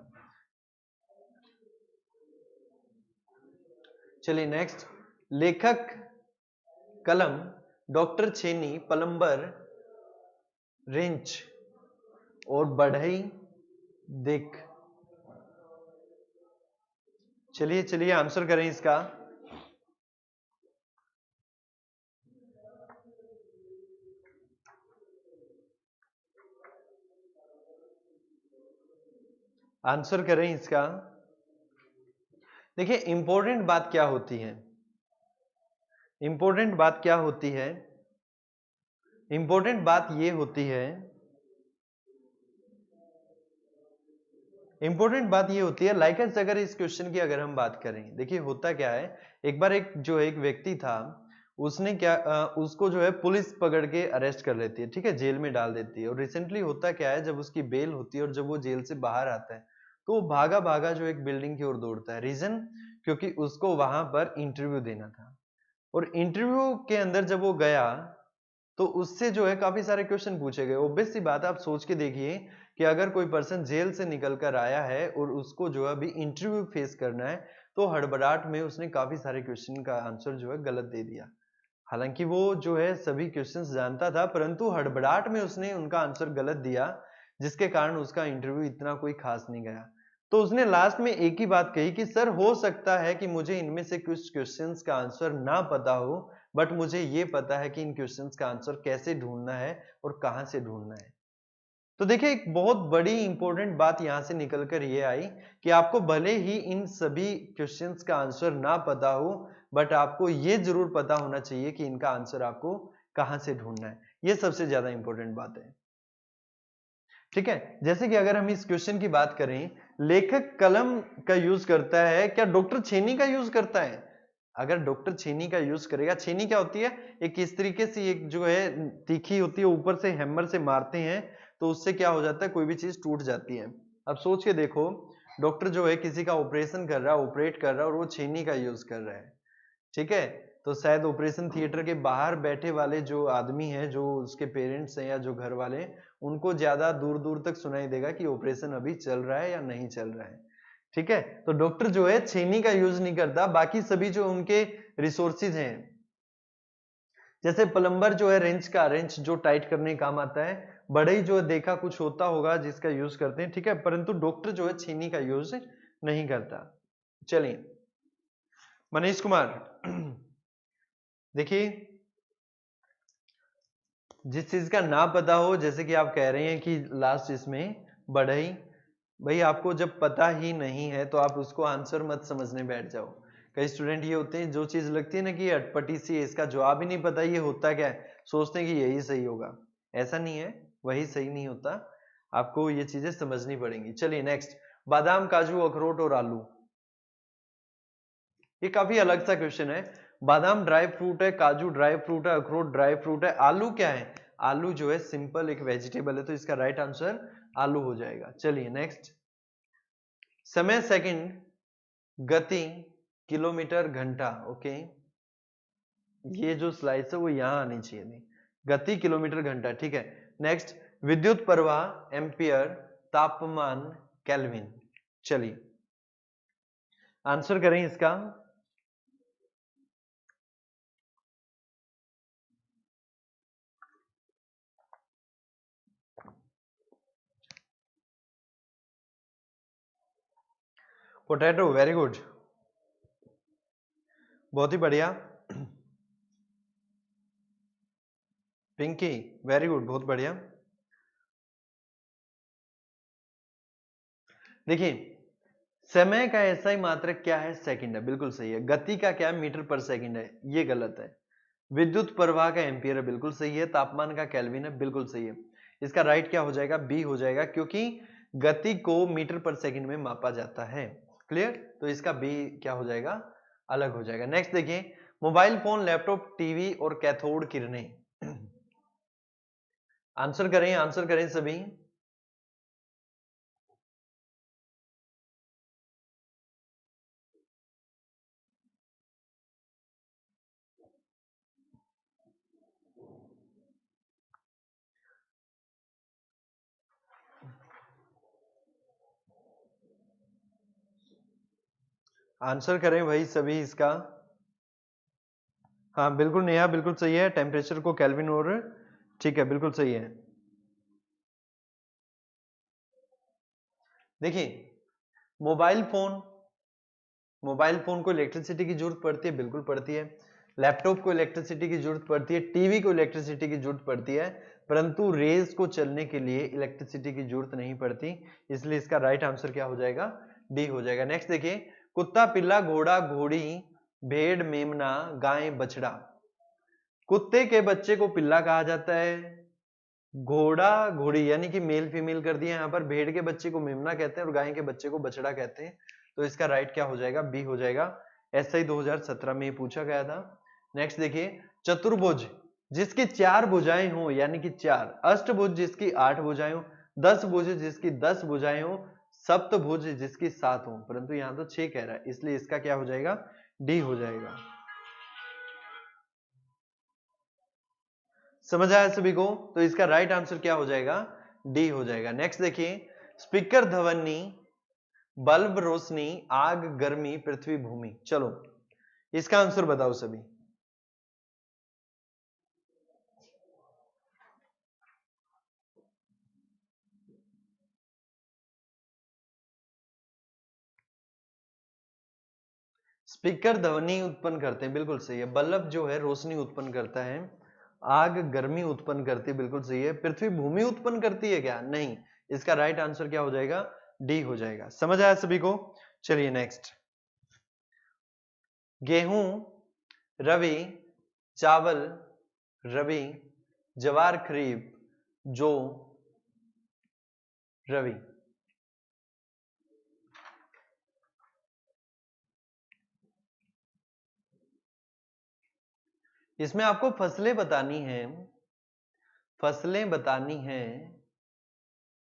चलिए नेक्स्ट, लेखक कलम, डॉक्टर छेनी, प्लम्बर, रेंच और बढ़ई देख। चलिए चलिए आंसर करें इसका। आंसर करें इसका। देखिए इंपॉर्टेंट बात क्या होती है, इंपॉर्टेंट बात क्या होती है, इंपॉर्टेंट बात ये होती है, इंपॉर्टेंट बात ये होती है लाइकर्स, अगर इस क्वेश्चन की अगर हम बात करें, देखिए होता क्या है, एक बार एक जो एक व्यक्ति था, उसने क्या उसको जो है पुलिस पकड़ के अरेस्ट कर लेती है, ठीक है, जेल में डाल देती है। और रिसेंटली होता क्या है, जब उसकी बेल होती है और जब वो जेल से बाहर आता है, तो वो भागा भागा जो एक बिल्डिंग की ओर दौड़ता है। रीजन, क्योंकि उसको वहां पर इंटरव्यू देना था। और इंटरव्यू के अंदर जब वो गया तो उससे जो है काफी सारे क्वेश्चन पूछे गए। ऑब्वियस सी बात है, आप सोच के देखिए कि अगर कोई पर्सन जेल से निकल कर आया है और उसको जो है अभी इंटरव्यू फेस करना है, तो हड़बड़ाहट में उसने काफी सारे क्वेश्चन का आंसर जो है गलत दे दिया। हालांकि वो जो है सभी क्वेश्चंस जानता था, परंतु हड़बड़ाहट में उसने उनका आंसर गलत दिया, जिसके कारण उसका इंटरव्यू इतना कोई खास नहीं गया। तो उसने लास्ट में एक ही बात कही कि सर हो सकता है कि मुझे इनमें से कुछ क्वेश्चंस का आंसर ना पता हो, बट मुझे ये पता है कि इन क्वेश्चंस का आंसर कैसे ढूंढना है और कहां से ढूंढना है। तो देखिए एक बहुत बड़ी इंपॉर्टेंट बात यहां से निकल कर ये आई कि आपको भले ही इन सभी क्वेश्चंस का आंसर ना पता हो, बट आपको ये जरूर पता होना चाहिए कि इनका आंसर आपको कहां से ढूंढना है। ये सबसे ज्यादा इंपॉर्टेंट बात है, ठीक है। जैसे कि अगर हम इस क्वेश्चन की बात करें, लेखक कलम का यूज करता है, क्या डॉक्टर छेनी का यूज करता है? अगर डॉक्टर छेनी का यूज करेगा, छेनी क्या होती है, एक इस तरीके से एक जो है तीखी होती है, ऊपर से हैमर से मारते हैं तो उससे क्या हो जाता है, कोई भी चीज टूट जाती है। अब सोच के देखो, डॉक्टर जो है किसी का ऑपरेशन कर रहा है, ऑपरेट कर रहा है, और वो छेनी का यूज कर रहा है, ठीक है। तो शायद ऑपरेशन थिएटर के बाहर बैठे वाले जो आदमी हैं, जो उसके पेरेंट्स हैं या जो घर वाले, उनको ज्यादा दूर दूर तक सुनाई देगा कि ऑपरेशन अभी चल रहा है या नहीं चल रहा है, ठीक है। तो डॉक्टर जो है छेनी का यूज नहीं करता, बाकी सभी जो उनके रिसोर्सिज हैं, जैसे प्लम्बर जो है रेंच का, रेंच जो टाइट करने काम आता है, बढ़ई जो है देखा कुछ होता होगा जिसका यूज करते हैं, ठीक है, परंतु डॉक्टर जो है छेनी का यूज नहीं करता। चलिए मनीष कुमार, देखिए जिस चीज का ना पता हो, जैसे कि आप कह रहे हैं कि लास्ट इसमें बढ़ई, भाई आपको जब पता ही नहीं है तो आप उसको आंसर मत समझने बैठ जाओ। कई स्टूडेंट ये होते हैं, जो चीज लगती है ना कि अटपटी सी है, इसका जवाब ही नहीं पता ये होता क्या है, सोचते हैं कि यही सही होगा। ऐसा नहीं है, वही सही नहीं होता, आपको ये चीजें समझनी पड़ेंगी। चलिए नेक्स्ट, बादाम, काजू, अखरोट और आलू, ये काफी अलग सा क्वेश्चन है। बादाम ड्राई फ्रूट है, काजू ड्राई फ्रूट है, अखरोट ड्राई फ्रूट है, आलू क्या है, आलू जो है सिंपल एक वेजिटेबल है, तो इसका राइट आंसर आलू हो जाएगा। चलिए नेक्स्ट, समय सेकंड, गति किलोमीटर घंटा, ओके, ये जो स्लाइड्स है वो यहां आनी चाहिए थी, गति किलोमीटर घंटा, ठीक है। नेक्स्ट, विद्युत प्रवाह एम्पियर, तापमान केल्विन। चलिए आंसर करें इसका। पोटैटो, वेरी गुड, बहुत ही बढ़िया। पिंकी, वेरी गुड, बहुत बढ़िया। देखिए समय का एसआई मात्रक क्या है? सेकंड है, बिल्कुल सही है। गति का क्या है? मीटर पर सेकंड है, ये गलत है। विद्युत प्रवाह का एम्पियर है, बिल्कुल सही है। तापमान का केल्विन है, बिल्कुल सही है। इसका राइट क्या हो जाएगा? बी हो जाएगा, क्योंकि गति को मीटर पर सेकंड में मापा जाता है। क्लियर? तो इसका बी क्या हो जाएगा? अलग हो जाएगा। नेक्स्ट देखिए, मोबाइल फोन, लैपटॉप, टीवी और कैथोड किरणें। आंसर करें सभी। आंसर करें भाई सभी इसका। हाँ बिल्कुल नेहा, बिल्कुल सही है। टेम्परेचर को केल्विन और ठीक है, बिल्कुल सही है। देखिए, मोबाइल फोन को इलेक्ट्रिसिटी की जरूरत पड़ती है, बिल्कुल पड़ती है। लैपटॉप को इलेक्ट्रिसिटी की जरूरत पड़ती है, टीवी को इलेक्ट्रिसिटी की जरूरत पड़ती है, परंतु रेज को चलने के लिए इलेक्ट्रिसिटी की जरूरत नहीं पड़ती। इसलिए इसका राइट आंसर क्या हो जाएगा? डी हो जाएगा। नेक्स्ट देखिए, कुत्ता, पिल्ला, घोड़ा, घोड़ी, भेड़, मेमना, गाय, बछड़ा। कुत्ते के बच्चे को पिल्ला कहा जाता है, घोड़ा घोड़ी यानी कि मेल फीमेल कर दिया यहाँ पर, भेड़ के बच्चे को मेमना कहते हैं और गाय के बच्चे को बछड़ा कहते हैं। तो इसका राइट क्या हो जाएगा? बी हो जाएगा। एसआई 2017 में पूछा गया था। नेक्स्ट देखिए, चतुर्भुज जिसकी 4 भुजाएं हो, यानी कि 4। अष्टभुज जिसकी 8 भुजाएं हो। 10 भुज जिसकी 10 भुजाएं हो। सप्तभुज जिसकी 7 हो, परंतु यहाँ तो 6 कह रहा है, इसलिए इसका क्या हो जाएगा? डी हो जाएगा। समझ आया सभी को? तो इसका राइट आंसर क्या हो जाएगा? डी हो जाएगा। नेक्स्ट देखिए, स्पीकर, ध्वनि, बल्ब, रोशनी, आग, गर्मी, पृथ्वी, भूमि। चलो इसका आंसर बताओ सभी। स्पीकर ध्वनि उत्पन्न करते हैं, बिल्कुल सही है। बल्ब जो है रोशनी उत्पन्न करता है। आग गर्मी उत्पन्न करती है, बिल्कुल सही है। पृथ्वी भूमि उत्पन्न करती है क्या? नहीं। इसका राइट आंसर क्या हो जाएगा? डी हो जाएगा। समझ आया सभी को? चलिए नेक्स्ट, गेहूं, रवि, चावल, रवि, जवार, खरीफ, जौ, रवि। इसमें आपको फसलें बतानी है, फसलें बतानी है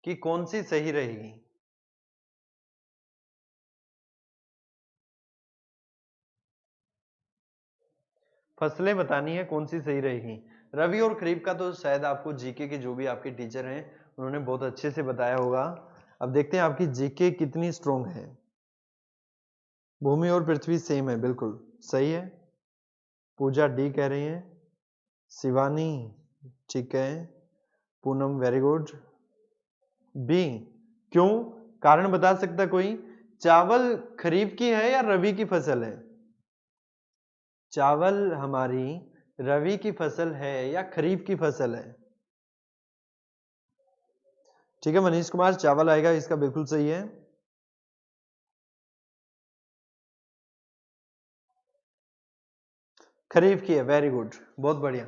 कि कौन सी सही रहेगी। फसलें बतानी है कौन सी सही रहेगी। रवि और खरीफ का तो शायद आपको जीके के जो भी आपके टीचर हैं उन्होंने बहुत अच्छे से बताया होगा। अब देखते हैं आपकी जीके कितनी स्ट्रोंग है। भूमि और पृथ्वी सेम है, बिल्कुल सही है। पूजा डी कह रही है। शिवानी ठीक है। Poonam very good. बी, क्यों? कारण बता सकता कोई? चावल खरीफ की है या रवि की फसल है? चावल हमारी रवि की फसल है या खरीफ की फसल है? ठीक है मनीष कुमार, चावल आएगा, इसका बिल्कुल सही है। खरीफ की है, वेरी गुड, बहुत बढ़िया।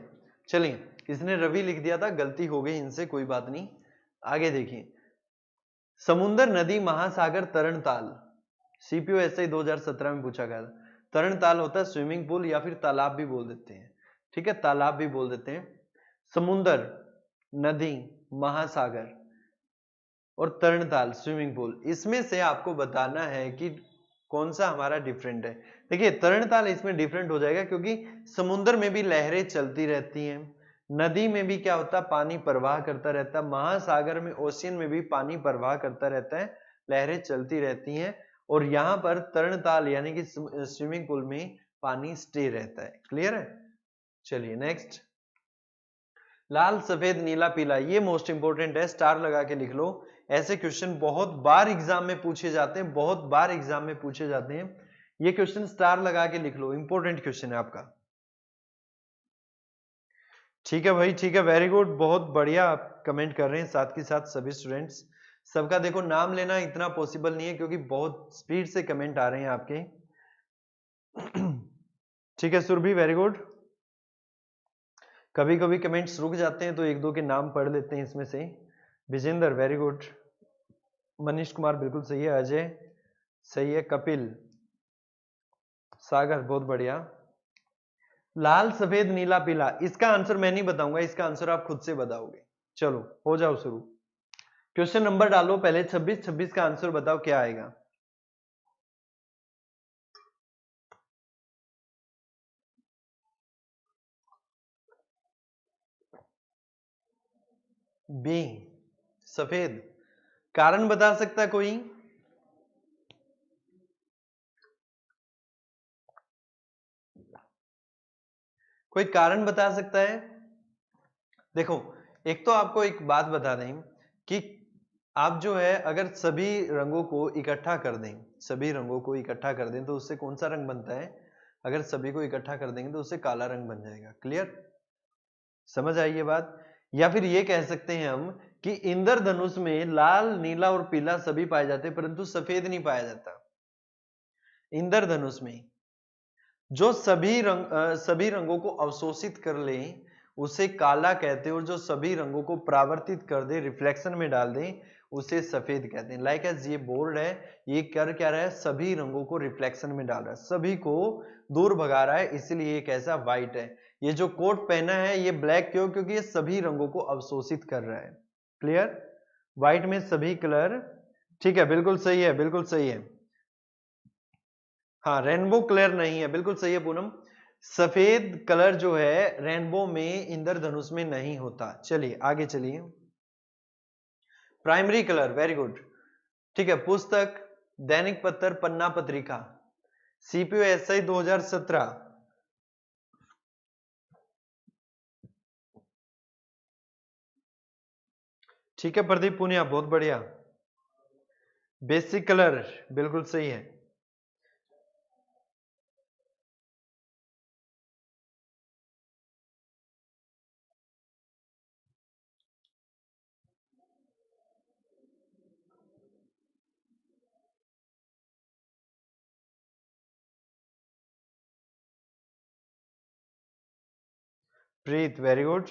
चलिए, इसने रवि लिख दिया था, गलती हो गई इनसे, कोई बात नहीं। आगे देखिए, समुद्र, नदी, महासागर, तरणताल। सीपीओ एसआई 2017 में पूछा गया था। तरणताल होता है स्विमिंग पूल या फिर तालाब भी बोल देते हैं। ठीक है, तालाब भी बोल देते हैं। समुद्र, नदी, महासागर और तरणताल स्विमिंग पूल, इसमें से आपको बताना है कि कौन सा हमारा डिफरेंट है। देखिए, तरणताल इसमें डिफरेंट हो जाएगा क्योंकि समुद्र में भी लहरें चलती रहती हैं, नदी में भी क्या होता है, पानी प्रवाह करता रहता है, महासागर में, ओशियन में भी पानी प्रवाह करता रहता है, लहरें चलती रहती हैं, और यहाँ पर तरणताल यानी कि स्विमिंग पूल में पानी स्टे रहता है। क्लियर है? चलिए नेक्स्ट, लाल, सफेद, नीला, पीला, ये मोस्ट इंपोर्टेंट है, स्टार लगा के लिख लो। ऐसे क्वेश्चन बहुत बार एग्जाम में पूछे जाते हैं, बहुत बार एग्जाम में पूछे जाते हैं। ये क्वेश्चन स्टार लगा के लिख लो, इंपॉर्टेंट क्वेश्चन है आपका। ठीक है भाई, ठीक है, वेरी गुड, बहुत बढ़िया आप कमेंट कर रहे हैं, साथ के साथ सभी स्टूडेंट्स। सबका देखो नाम लेना इतना पॉसिबल नहीं है क्योंकि बहुत स्पीड से कमेंट आ रहे हैं आपके। ठीक है सुरभि, वेरी गुड। कभी कभी कमेंट्स रुक जाते हैं तो एक दो के नाम पढ़ लेते हैं इसमें से। Vijender, very good. मनीष कुमार बिल्कुल सही है। अजय सही है। कपिल, सागर बहुत बढ़िया। लाल सफेद नीला पीला, इसका आंसर मैं नहीं बताऊंगा, इसका आंसर आप खुद से बताओगे। चलो हो जाओ शुरू। क्वेश्चन नंबर डालो पहले 26, 26 का आंसर बताओ क्या आएगा। बी सफेद। कारण बता सकता है कोई? कोई कारण बता सकता है? देखो एक तो आपको एक बात बता दें कि आप जो है अगर सभी रंगों को इकट्ठा कर दें, सभी रंगों को इकट्ठा कर दें तो उससे कौन सा रंग बनता है? अगर सभी को इकट्ठा कर देंगे तो उससे काला रंग बन जाएगा। क्लियर, समझ आई ये बात? या फिर ये कह सकते हैं हम कि इंद्रधनुष में लाल नीला और पीला सभी पाए जाते हैं परंतु सफेद नहीं पाया जाता। इंद्रधनुष में जो सभी रंगों को अवशोषित कर ले उसे काला कहते हैं, और जो सभी रंगों को परावर्तित कर दे, रिफ्लेक्शन में डाल दे, उसे सफेद कहते हैं। लाइक एज ये बोर्ड है, ये कर क्या रहा है? सभी रंगों को रिफ्लेक्शन में डाल रहा है, सभी को दूर भगा रहा है, इसलिए ये कैसा व्हाइट है। ये जो कोट पहना है ये ब्लैक क्यों? क्योंकि ये सभी रंगों को अवशोषित कर रहा है। क्लियर, व्हाइट में सभी कलर। ठीक है, बिल्कुल सही है, बिल्कुल सही है। हाँ, रेनबो कलर नहीं है, बिल्कुल सही है पूनम। सफेद कलर जो है रेनबो में, इंद्रधनुष में नहीं होता। चलिए आगे चलिए। Primary colour, very good. ठीक है, पुस्तक, दैनिक पत्र, पन्ना, पत्रिका। CPO SI 2017। ठीक है प्रदीप पुनिया, बहुत बढ़िया। बेसिक कलर, बिल्कुल सही है। Preet, very good.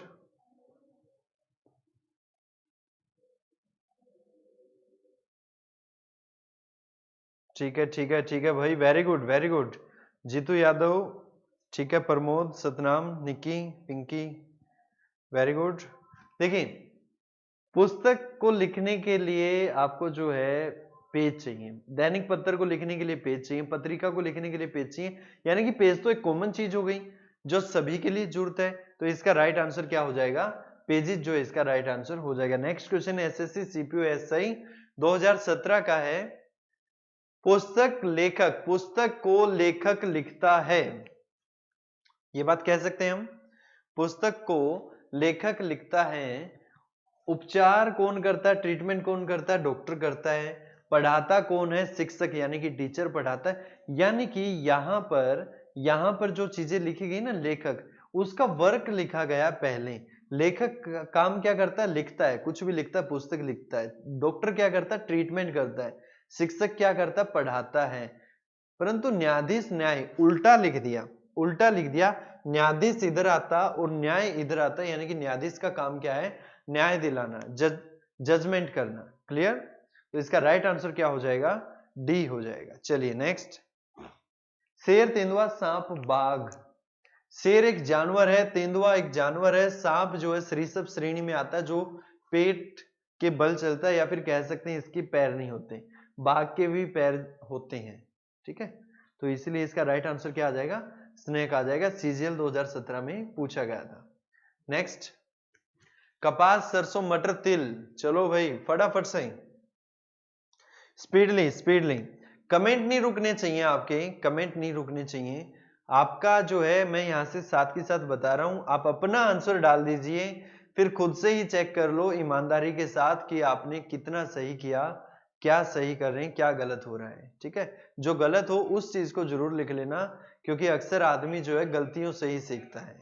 ठीक है ठीक है ठीक है भाई, very good very good. Jeetu Yadav, ठीक है। Pramod, Satnam, Nikki, Pinky, very good. देखिए पुस्तक को लिखने के लिए आपको जो है पेज चाहिए, दैनिक पत्र को लिखने के लिए पेज चाहिए, पत्रिका को लिखने के लिए पेज चाहिए, यानी कि पेज तो एक कॉमन चीज हो गई जो सभी के लिए जरूरत है। तो इसका राइट आंसर क्या हो जाएगा? पेजेस जो है इसका राइट आंसर हो जाएगा। Next question SSC CPO SI 2017 का है। पुस्तक लेखक, पुस्तक को लेखक लिखता है, ये बात कह सकते हैं हम। पुस्तक को लेखक लिखता है। उपचार कौन करता है? ट्रीटमेंट कौन करता है? डॉक्टर करता है। पढ़ाता कौन है? शिक्षक यानी कि टीचर पढ़ाता है। यानी कि यहां पर जो चीजें लिखी गई ना, लेखक, उसका वर्क लिखा गया पहले। लेखक का काम क्या करता है? लिखता है, कुछ भी लिखता है, पुस्तक लिखता है। डॉक्टर क्या करता है? ट्रीटमेंट करता है। शिक्षक क्या करता है? पढ़ाता है। परंतु न्यायाधीश न्याय उल्टा लिख दिया, उल्टा लिख दिया। न्यायाधीश इधर आता और न्याय इधर आता, यानी कि न्यायाधीश का काम क्या है? न्याय दिलाना, जजमेंट करना। क्लियर, तो इसका राइट आंसर क्या हो जाएगा? डी हो जाएगा। चलिए नेक्स्ट। शेर, तेंदुआ, सांप, बाघ। शेर एक जानवर है, तेंदुआ एक जानवर है, सांप जो है सरीसृप श्रेणी में आता है, जो पेट के बल चलता है, या फिर कह सकते हैं इसके पैर नहीं होते। बाघ के भी पैर होते हैं। ठीक है, तो इसलिए इसका राइट आंसर क्या आ जाएगा? स्नेक आ जाएगा। सीजीएल 2017 में पूछा गया था। नेक्स्ट, कपास, सरसों, मटर, तिल। चलो भाई फटाफट से, स्पीडली स्पीडली। कमेंट नहीं रुकने चाहिए आपके, कमेंट नहीं रुकने चाहिए आपका जो है। मैं यहां से साथ के साथ बता रहा हूं, आप अपना आंसर डाल दीजिए, फिर खुद से ही चेक कर लो ईमानदारी के साथ कि आपने कितना सही किया, क्या सही कर रहे हैं, क्या गलत हो रहा है। ठीक है, जो गलत हो उस चीज को जरूर लिख लेना, क्योंकि अक्सर आदमी जो है गलतियों से ही सीखता है।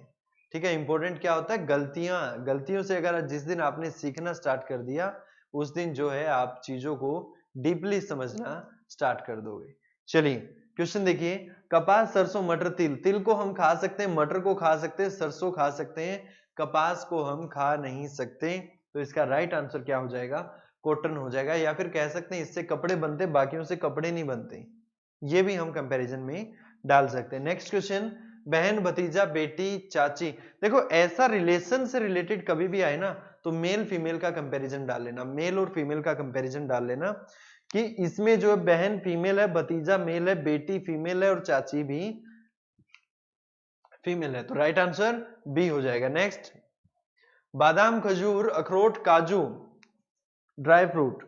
ठीक है, इंपॉर्टेंट क्या होता है? गलतियों से। अगर जिस दिन आपने सीखना स्टार्ट कर दिया उस दिन जो है आप चीजों को डीपली समझना स्टार्ट कर दोगे। चलिए क्वेश्चन देखिए, कपास, सरसों, मटर, तिल। तिल को हम खा सकते हैं, मटर को खा सकते हैं, सरसों खा सकते हैं, कपास को हम खा नहीं सकते। तो इसका राइट आंसर क्या हो जाएगा? कॉटन हो जाएगा। या फिर कह सकते हैं इससे कपड़े बनते, बाकियों से कपड़े नहीं बनते। ये भी हम कंपैरिजन में डाल सकते हैं। नेक्स्ट क्वेश्चन, बहन, भतीजा, बेटी, चाची। देखो ऐसा रिलेशन से रिलेटेड कभी भी आए ना तो मेल फीमेल का कंपैरिजन डाल लेना, मेल और फीमेल का कंपैरिजन डाल लेना कि इसमें जो है बहन फीमेल है, भतीजा मेल है, बेटी फीमेल है और चाची भी फीमेल है। तो राइट आंसर बी हो जाएगा। नेक्स्ट, बादाम, खजूर, अखरोट, काजू, dry fruit,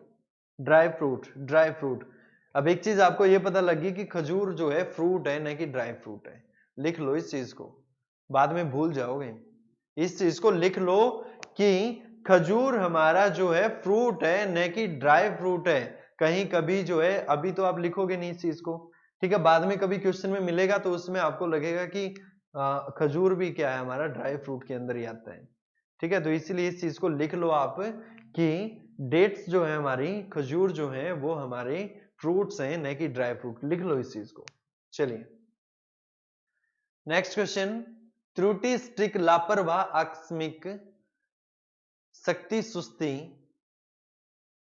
dry fruit, dry fruit. अब एक चीज आपको यह पता लगी कि खजूर जो है फ्रूट है, न कि ड्राई फ्रूट है। लिख लो इस चीज को, बाद में भूल जाओगे। इस चीज को लिख लो कि खजूर हमारा जो है फ्रूट है, न कि ड्राई फ्रूट है। कहीं कभी जो है, अभी तो आप लिखोगे नहीं इस चीज को, ठीक है, बाद में कभी क्वेश्चन में मिलेगा तो उसमें आपको लगेगा कि खजूर भी क्या है, हमारा ड्राई फ्रूट के अंदर ही आता है। ठीक है, तो इसीलिए इस चीज को लिख लो आप कि डेट्स जो है हमारी, खजूर जो है वो हमारे फ्रूट्स हैं, न कि ड्राई फ्रूट। लिख लो इस चीज को। चलिए नेक्स्ट क्वेश्चन, त्रुटि, स्टिक, लापरवाह, आकस्मिक, शक्ति, सुस्ती,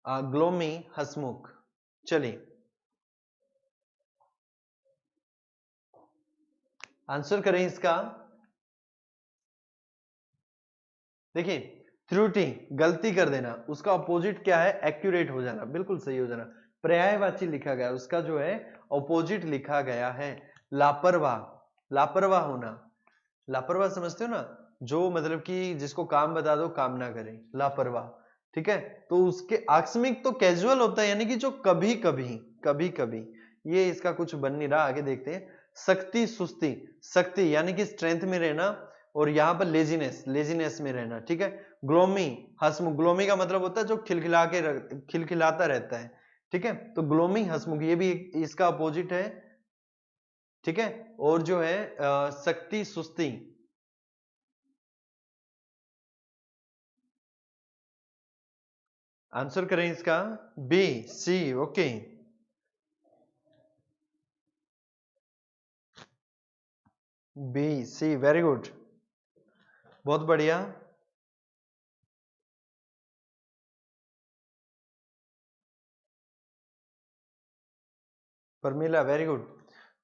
ग्लोमी, हसमुख। चलिए आंसर करें इसका। देखिए त्रुटि गलती कर देना, उसका अपोजिट क्या है? एक्यूरेट हो जाना, बिल्कुल सही हो जाना। पर्यायवाची लिखा गया, उसका जो है अपोजिट लिखा गया है। लापरवाह, लापरवाह होना, लापरवाह समझते हो ना, जो मतलब कि जिसको काम बता दो काम ना करे, लापरवाह। ठीक है, तो उसके आकस्मिक तो कैजुअल होता है, यानी कि जो कभी कभी, कभी कभी। ये इसका कुछ बन नहीं रहा, आगे देखते हैं। शक्ति, सुस्ती, शक्ति यानी कि स्ट्रेंथ में रहना, और यहां पर लेजीनेस, लेजीनेस में रहना। ठीक है, ग्लोमी, हसमुख, ग्लोमी का मतलब होता है जो खिलखिला के खिलखिलाता रहता है। ठीक है, तो ग्लोमी, हसमुख ये भी इसका अपोजिट है। ठीक है, और जो है शक्ति, सुस्ती। आंसर करें इसका B, C. Okay, B, C, very good, बहुत बढ़िया। Parmila, very good.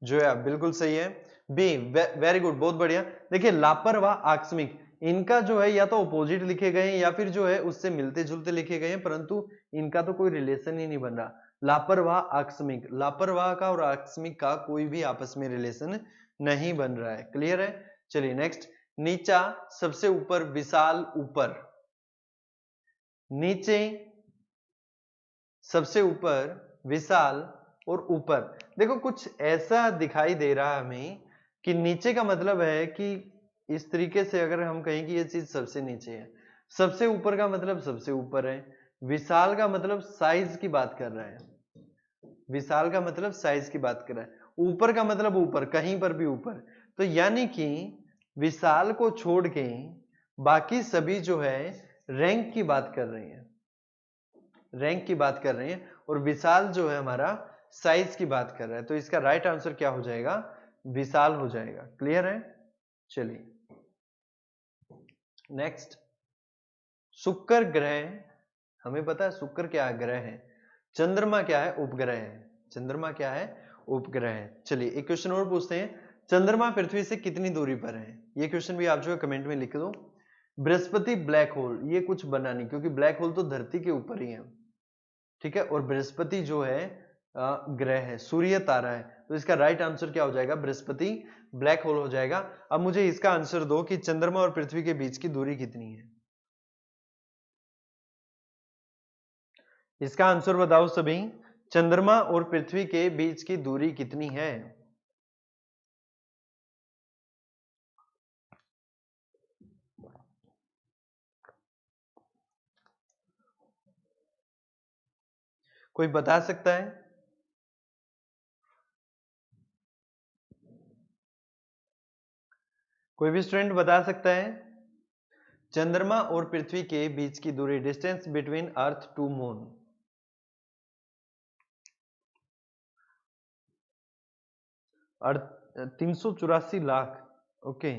जो है बिल्कुल सही है, बी, वेरी गुड, बहुत बढ़िया। देखिए लापरवाह, आकस्मिक, इनका जो है या तो अपोजिट लिखे गए हैं या फिर जो है उससे मिलते जुलते लिखे गए हैं, परंतु इनका तो कोई रिलेशन ही नहीं बन रहा। लापरवाह, आकस्मिक, लापरवाह का और आकस्मिक का कोई भी आपस में रिलेशन नहीं बन रहा है। क्लियर है? चलिए नेक्स्ट, नीचा, सबसे ऊपर, विशाल, ऊपर। नीचे, सबसे ऊपर, विशाल और ऊपर। देखो कुछ ऐसा दिखाई दे रहा है हमें कि नीचे का मतलब है कि इस तरीके से अगर हम कहें कि ये चीज सबसे नीचे है, सबसे ऊपर का मतलब सबसे ऊपर है, विशाल का मतलब साइज की बात कर रहा है, विशाल का मतलब साइज की बात कर रहा है, ऊपर का मतलब ऊपर, कहीं पर भी ऊपर। तो यानी कि विशाल को छोड़ के बाकी सभी जो है रैंक की बात कर रहे हैं, रैंक की बात कर रहे हैं, और विशाल जो है हमारा साइज की बात कर रहा है। तो इसका राइट आंसर क्या हो जाएगा? विशाल हो जाएगा। क्लियर है? चलिए नेक्स्ट, शुक्र ग्रह, हमें पता है शुक्र क्या ग्रह है, चंद्रमा क्या है? उपग्रह है। चंद्रमा क्या है? उपग्रह है। चलिए एक क्वेश्चन और पूछते हैं, चंद्रमा पृथ्वी से कितनी दूरी पर है? ये क्वेश्चन भी आप जो है कमेंट में लिख दो। बृहस्पति, ब्लैक होल, ये कुछ बना नहीं क्योंकि ब्लैक होल तो धरती के ऊपर ही है। ठीक है, और बृहस्पति जो है ग्रह है, सूर्य तारा है। तो इसका राइट आंसर क्या हो जाएगा? बृहस्पति ब्लैक होल हो जाएगा। अब मुझे इसका आंसर दो कि चंद्रमा और पृथ्वी के बीच की दूरी कितनी है। इसका आंसर बताओ सभी, चंद्रमा और पृथ्वी के बीच की दूरी कितनी है? कोई बता सकता है? कोई भी स्टूडेंट बता सकता है? चंद्रमा और पृथ्वी के बीच की दूरी, distance between earth to moon. Earth 384 lakh, okay.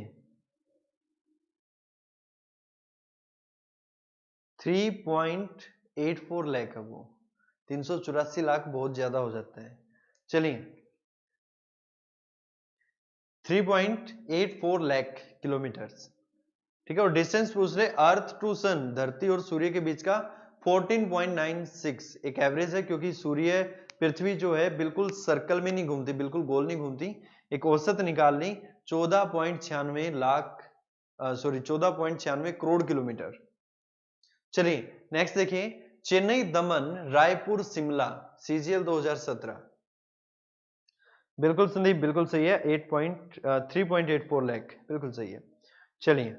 3.84 lakh है वो। 384 लाख बहुत ज्यादा हो जाता है। चलिए 3.84 लाख किलोमीटर्स, ठीक है। और डिस्टेंस पूछ रहे अर्थ टू सन, धरती और सूर्य के बीच का 14.96, एक एवरेज है क्योंकि सूर्य पृथ्वी जो है बिल्कुल सर्कल में नहीं घूमती, बिल्कुल गोल नहीं घूमती। एक औसत निकाल ली 14.96 लाख, सॉरी 14.96 करोड़ किलोमीटर। चलिए नेक्स्ट देखिए, चेन्नई दमन रायपुर शिमला CGL 2017। बिल्कुल संदीप, बिल्कुल सही है। 3.84 लाख, बिल्कुल सही है। चलिए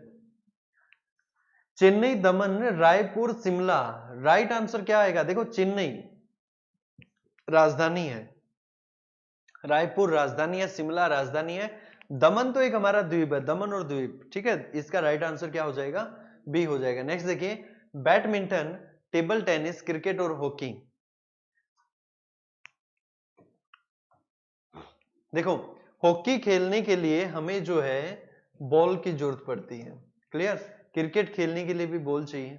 चेन्नई दमन रायपुर शिमला, राइट आंसर क्या आएगा? देखो चेन्नई राजधानी है, रायपुर राजधानी है, शिमला राजधानी है, दमन तो एक हमारा द्वीप है, दमन और द्वीप, ठीक है। इसका राइट आंसर क्या हो जाएगा? बी हो जाएगा। नेक्स्ट देखिए, बैडमिंटन, टेबल टेनिस, क्रिकेट और हॉकी। देखो हॉकी खेलने के लिए हमें जो है बॉल की जरूरत पड़ती है, क्लियर। क्रिकेट खेलने के लिए भी बॉल चाहिए,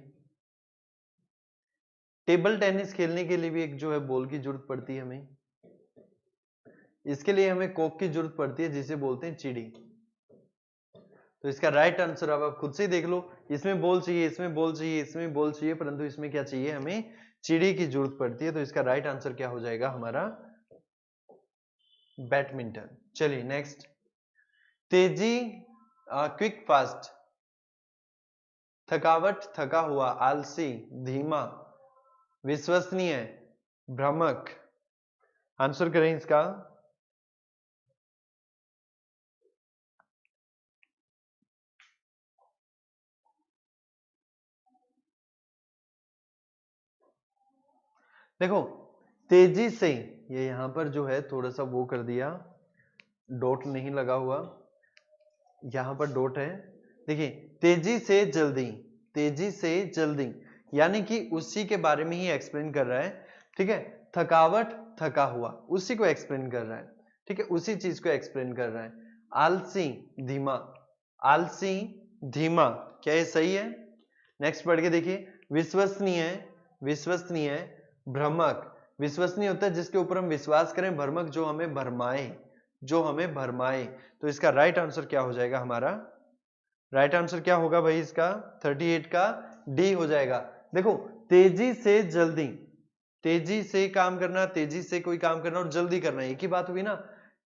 टेबल टेनिस खेलने के लिए भी एक जो है बॉल की जरूरत पड़ती है हमें। इसके लिए हमें कोक की जरूरत पड़ती है जिसे बोलते हैं चिड़ी। तो इसका राइट आंसर आप खुद से ही देख लो, इसमें बॉल चाहिए, इसमें बॉल चाहिए, इसमें बॉल चाहिए, परंतु इसमें क्या चाहिए? हमें चिड़ी की जरूरत पड़ती है। तो इसका राइट आंसर क्या हो जाएगा हमारा? बैडमिंटन। चलिए नेक्स्ट, तेजी, क्विक फास्ट, थकावट, थका हुआ, आलसी, धीमा, विश्वसनीय, भ्रामक। आंसर करें इसका। देखो तेजी से, ये यहां पर जो है थोड़ा सा वो कर दिया, डॉट नहीं लगा हुआ, यहां पर डॉट है। देखिए तेजी से जल्दी, तेजी से जल्दी, यानी कि उसी के बारे में ही एक्सप्लेन कर रहा है, ठीक है। थकावट, थका हुआ, उसी को एक्सप्लेन कर रहा है, ठीक है, उसी चीज को एक्सप्लेन कर रहा है। आलसी, धीमा, आलसी, धीमा, क्या ये सही है? नेक्स्ट पढ़ के देखिए, विश्वसनीय, विश्वसनीय, भ्रमक, विश्वसनीय होता है जिसके ऊपर हम विश्वास करें, भ्रमक जो हमें भरमाए, जो हमें भरमाए। तो इसका राइट आंसर क्या हो जाएगा हमारा? राइट आंसर क्या होगा भाई इसका? 38 का डी हो जाएगा। देखो तेजी से जल्दी, तेजी से काम करना, तेजी से कोई काम करना और जल्दी करना एक ही बात हुई ना।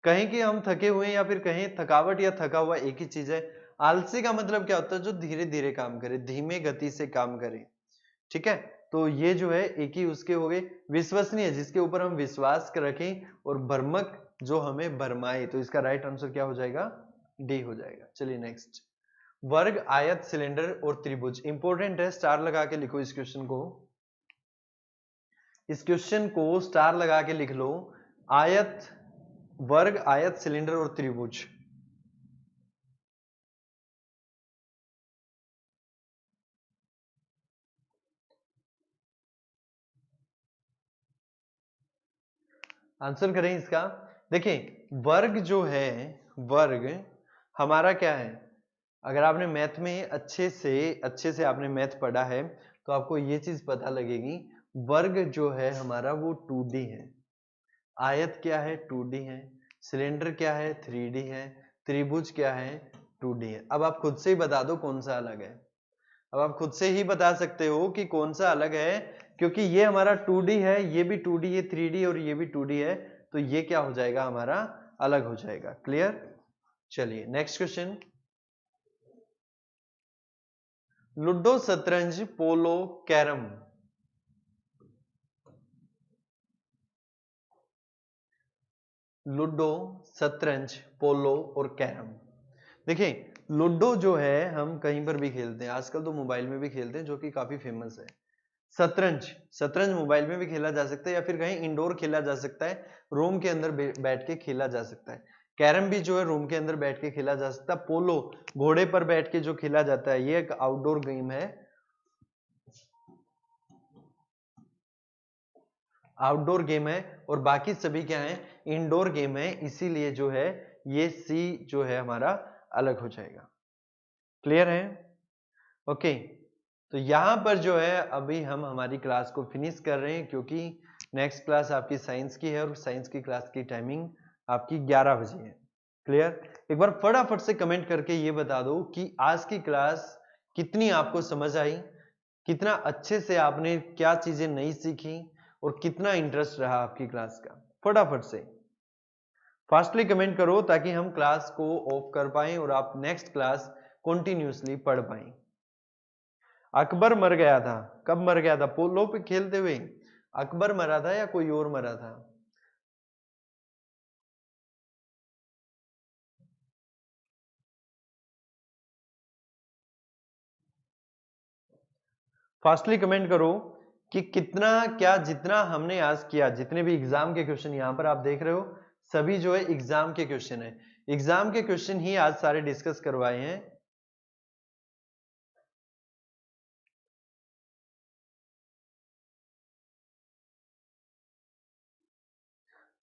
कहें कि हम थके हुए या फिर कहें थकावट या थका हुआ, एक ही चीज है। आलसी का मतलब क्या होता है? जो धीरे धीरे काम करे, धीमे गति से काम करे, ठीक है। तो ये जो है एक ही उसके हो गए। विश्वसनीय जिसके ऊपर हम विश्वास रखें, और भ्रमक जो हमें भरमाए। तो इसका राइट आंसर क्या हो जाएगा? डी हो जाएगा। चलिए नेक्स्ट, वर्ग, आयत, सिलेंडर और त्रिभुज। इंपॉर्टेंट है, स्टार लगा के लिखो इस क्वेश्चन को, इस क्वेश्चन को स्टार लगा के लिख लो। आयत, वर्ग, आयत, सिलेंडर और त्रिभुज। आंसर करें इसका। देखिए वर्ग जो है, वर्ग हमारा क्या है? अगर आपने मैथ में अच्छे से आपने मैथ पढ़ा है तो आपको ये चीज पता लगेगी, वर्ग जो है हमारा वो 2D है, आयत क्या है? 2D है, सिलेंडर क्या है? 3D है, त्रिभुज क्या है? 2D है। अब आप खुद से ही बता दो कौन सा अलग है। अब आप खुद से ही बता सकते हो कि कौन सा अलग है, क्योंकि ये हमारा 2D है, ये भी 2D, ये 3D और ये भी 2D है, तो ये क्या हो जाएगा हमारा? अलग हो जाएगा। क्लियर? चलिए नेक्स्ट क्वेश्चन, लूडो, शतरंज, पोलो, कैरम। लूडो, शतरंज, पोलो और कैरम। देखिए लूडो जो है हम कहीं पर भी खेलते हैं, आजकल तो मोबाइल में भी खेलते हैं जो कि काफी फेमस है। शतरंज, शतरंज मोबाइल में भी खेला जा सकता है या फिर कहीं इंडोर खेला जा सकता है, रूम के अंदर बैठ के खेला जा सकता है। कैरम भी जो है रूम के अंदर बैठ के खेला जा सकता है। पोलो घोड़े पर बैठ के जो खेला जाता है ये एक आउटडोर गेम है, आउटडोर गेम है। और बाकी सभी क्या है, इंडोर गेम है, इसीलिए जो है ये सी जो है हमारा अलग हो जाएगा। क्लियर है? ओके, तो यहां पर जो है अभी हम हमारी क्लास को फिनिश कर रहे हैं, क्योंकि नेक्स्ट क्लास आपकी साइंस की है और साइंस की क्लास की टाइमिंग आपकी 11 बजे है। क्लियर? एक बार फटाफट से कमेंट करके ये बता दो कि आज की क्लास कितनी आपको समझ आई, कितना अच्छे से आपने क्या चीजें नई सीखी और कितना इंटरेस्ट रहा आपकी क्लास का। फटाफट से फास्टली कमेंट करो ताकि हम क्लास को ऑफ कर पाएं और आप नेक्स्ट क्लास कंटिन्यूअसली पढ़ पाएं। अकबर मर गया था, कब मर गया था? पोलो पे खेलते हुए अकबर मरा था या कोई और मरा था? फास्टली कमेंट करो कि कितना क्या जितना हमने आज किया, जितने भी एग्जाम के क्वेश्चन यहां पर आप देख रहे हो सभी जो है एग्जाम के क्वेश्चन है। एग्जाम के क्वेश्चन ही आज सारे डिस्कस करवाए हैं।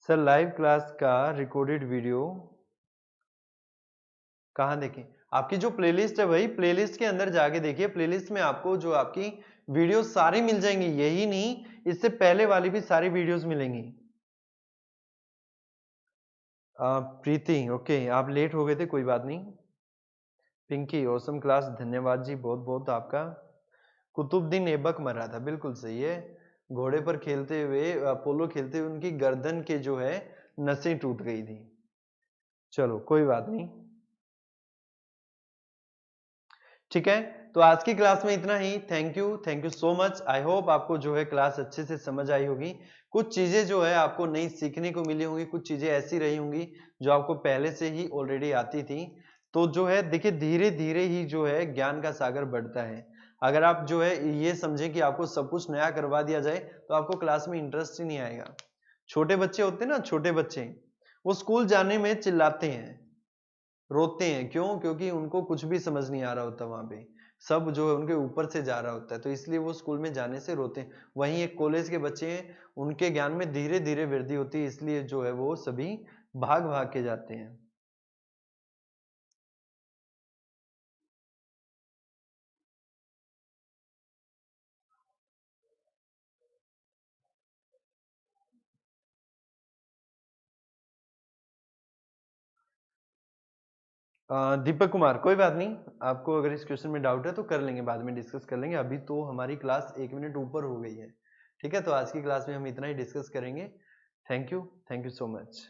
सर लाइव क्लास का रिकॉर्डेड वीडियो कहाँ देखें? आपकी जो प्लेलिस्ट है भाई, प्लेलिस्ट के अंदर जाके देखिए। प्लेलिस्ट में आपको जो आपकी वीडियो सारी मिल जाएंगी, यही नहीं इससे पहले वाली भी सारी वीडियोस मिलेंगी। प्रीति ओके, आप लेट हो गए थे, कोई बात नहीं। पिंकी ऑसम क्लास, धन्यवाद जी बहुत बहुत आपका। कुतुबुद्दीन ऐबक मरा था, बिल्कुल सही है। घोड़े पर खेलते हुए पोलो खेलते हुए उनकी गर्दन के जो है नसें टूट गई थी। चलो कोई बात नहीं, ठीक है। तो आज की क्लास में इतना ही। Thank you so much. I hope आपको जो है क्लास अच्छे से समझ आई होगी। कुछ चीजें जो है आपको नई सीखने को मिली होंगी, कुछ चीजें ऐसी रही होंगी जो आपको पहले से ही ऑलरेडी आती थी। तो जो है देखिए धीरे धीरे ही जो है ज्ञान का सागर बढ़ता है। अगर आप जो है ये समझें कि आपको सब कुछ नया करवा दिया जाए तो आपको क्लास में इंटरेस्ट ही नहीं आएगा। छोटे बच्चे होते हैं ना, छोटे बच्चे वो स्कूल जाने में चिल्लाते हैं, रोते हैं, क्यों? क्योंकि उनको कुछ भी समझ नहीं आ रहा होता, वहां पे सब जो है उनके ऊपर से जा रहा होता है, तो इसलिए वो स्कूल में जाने से रोते हैं। वहीं एक कॉलेज के बच्चे हैं, उनके ज्ञान में धीरे धीरे वृद्धि होती है, इसलिए जो है वो सभी भाग भाग के जाते हैं। दीपक कुमार कोई बात नहीं, आपको अगर इस क्वेश्चन में डाउट है तो कर लेंगे, बाद में डिस्कस कर लेंगे। अभी तो हमारी क्लास 1 मिनट ऊपर हो गई है, ठीक है। तो आज की क्लास में हम इतना ही डिस्कस करेंगे। Thank you so much.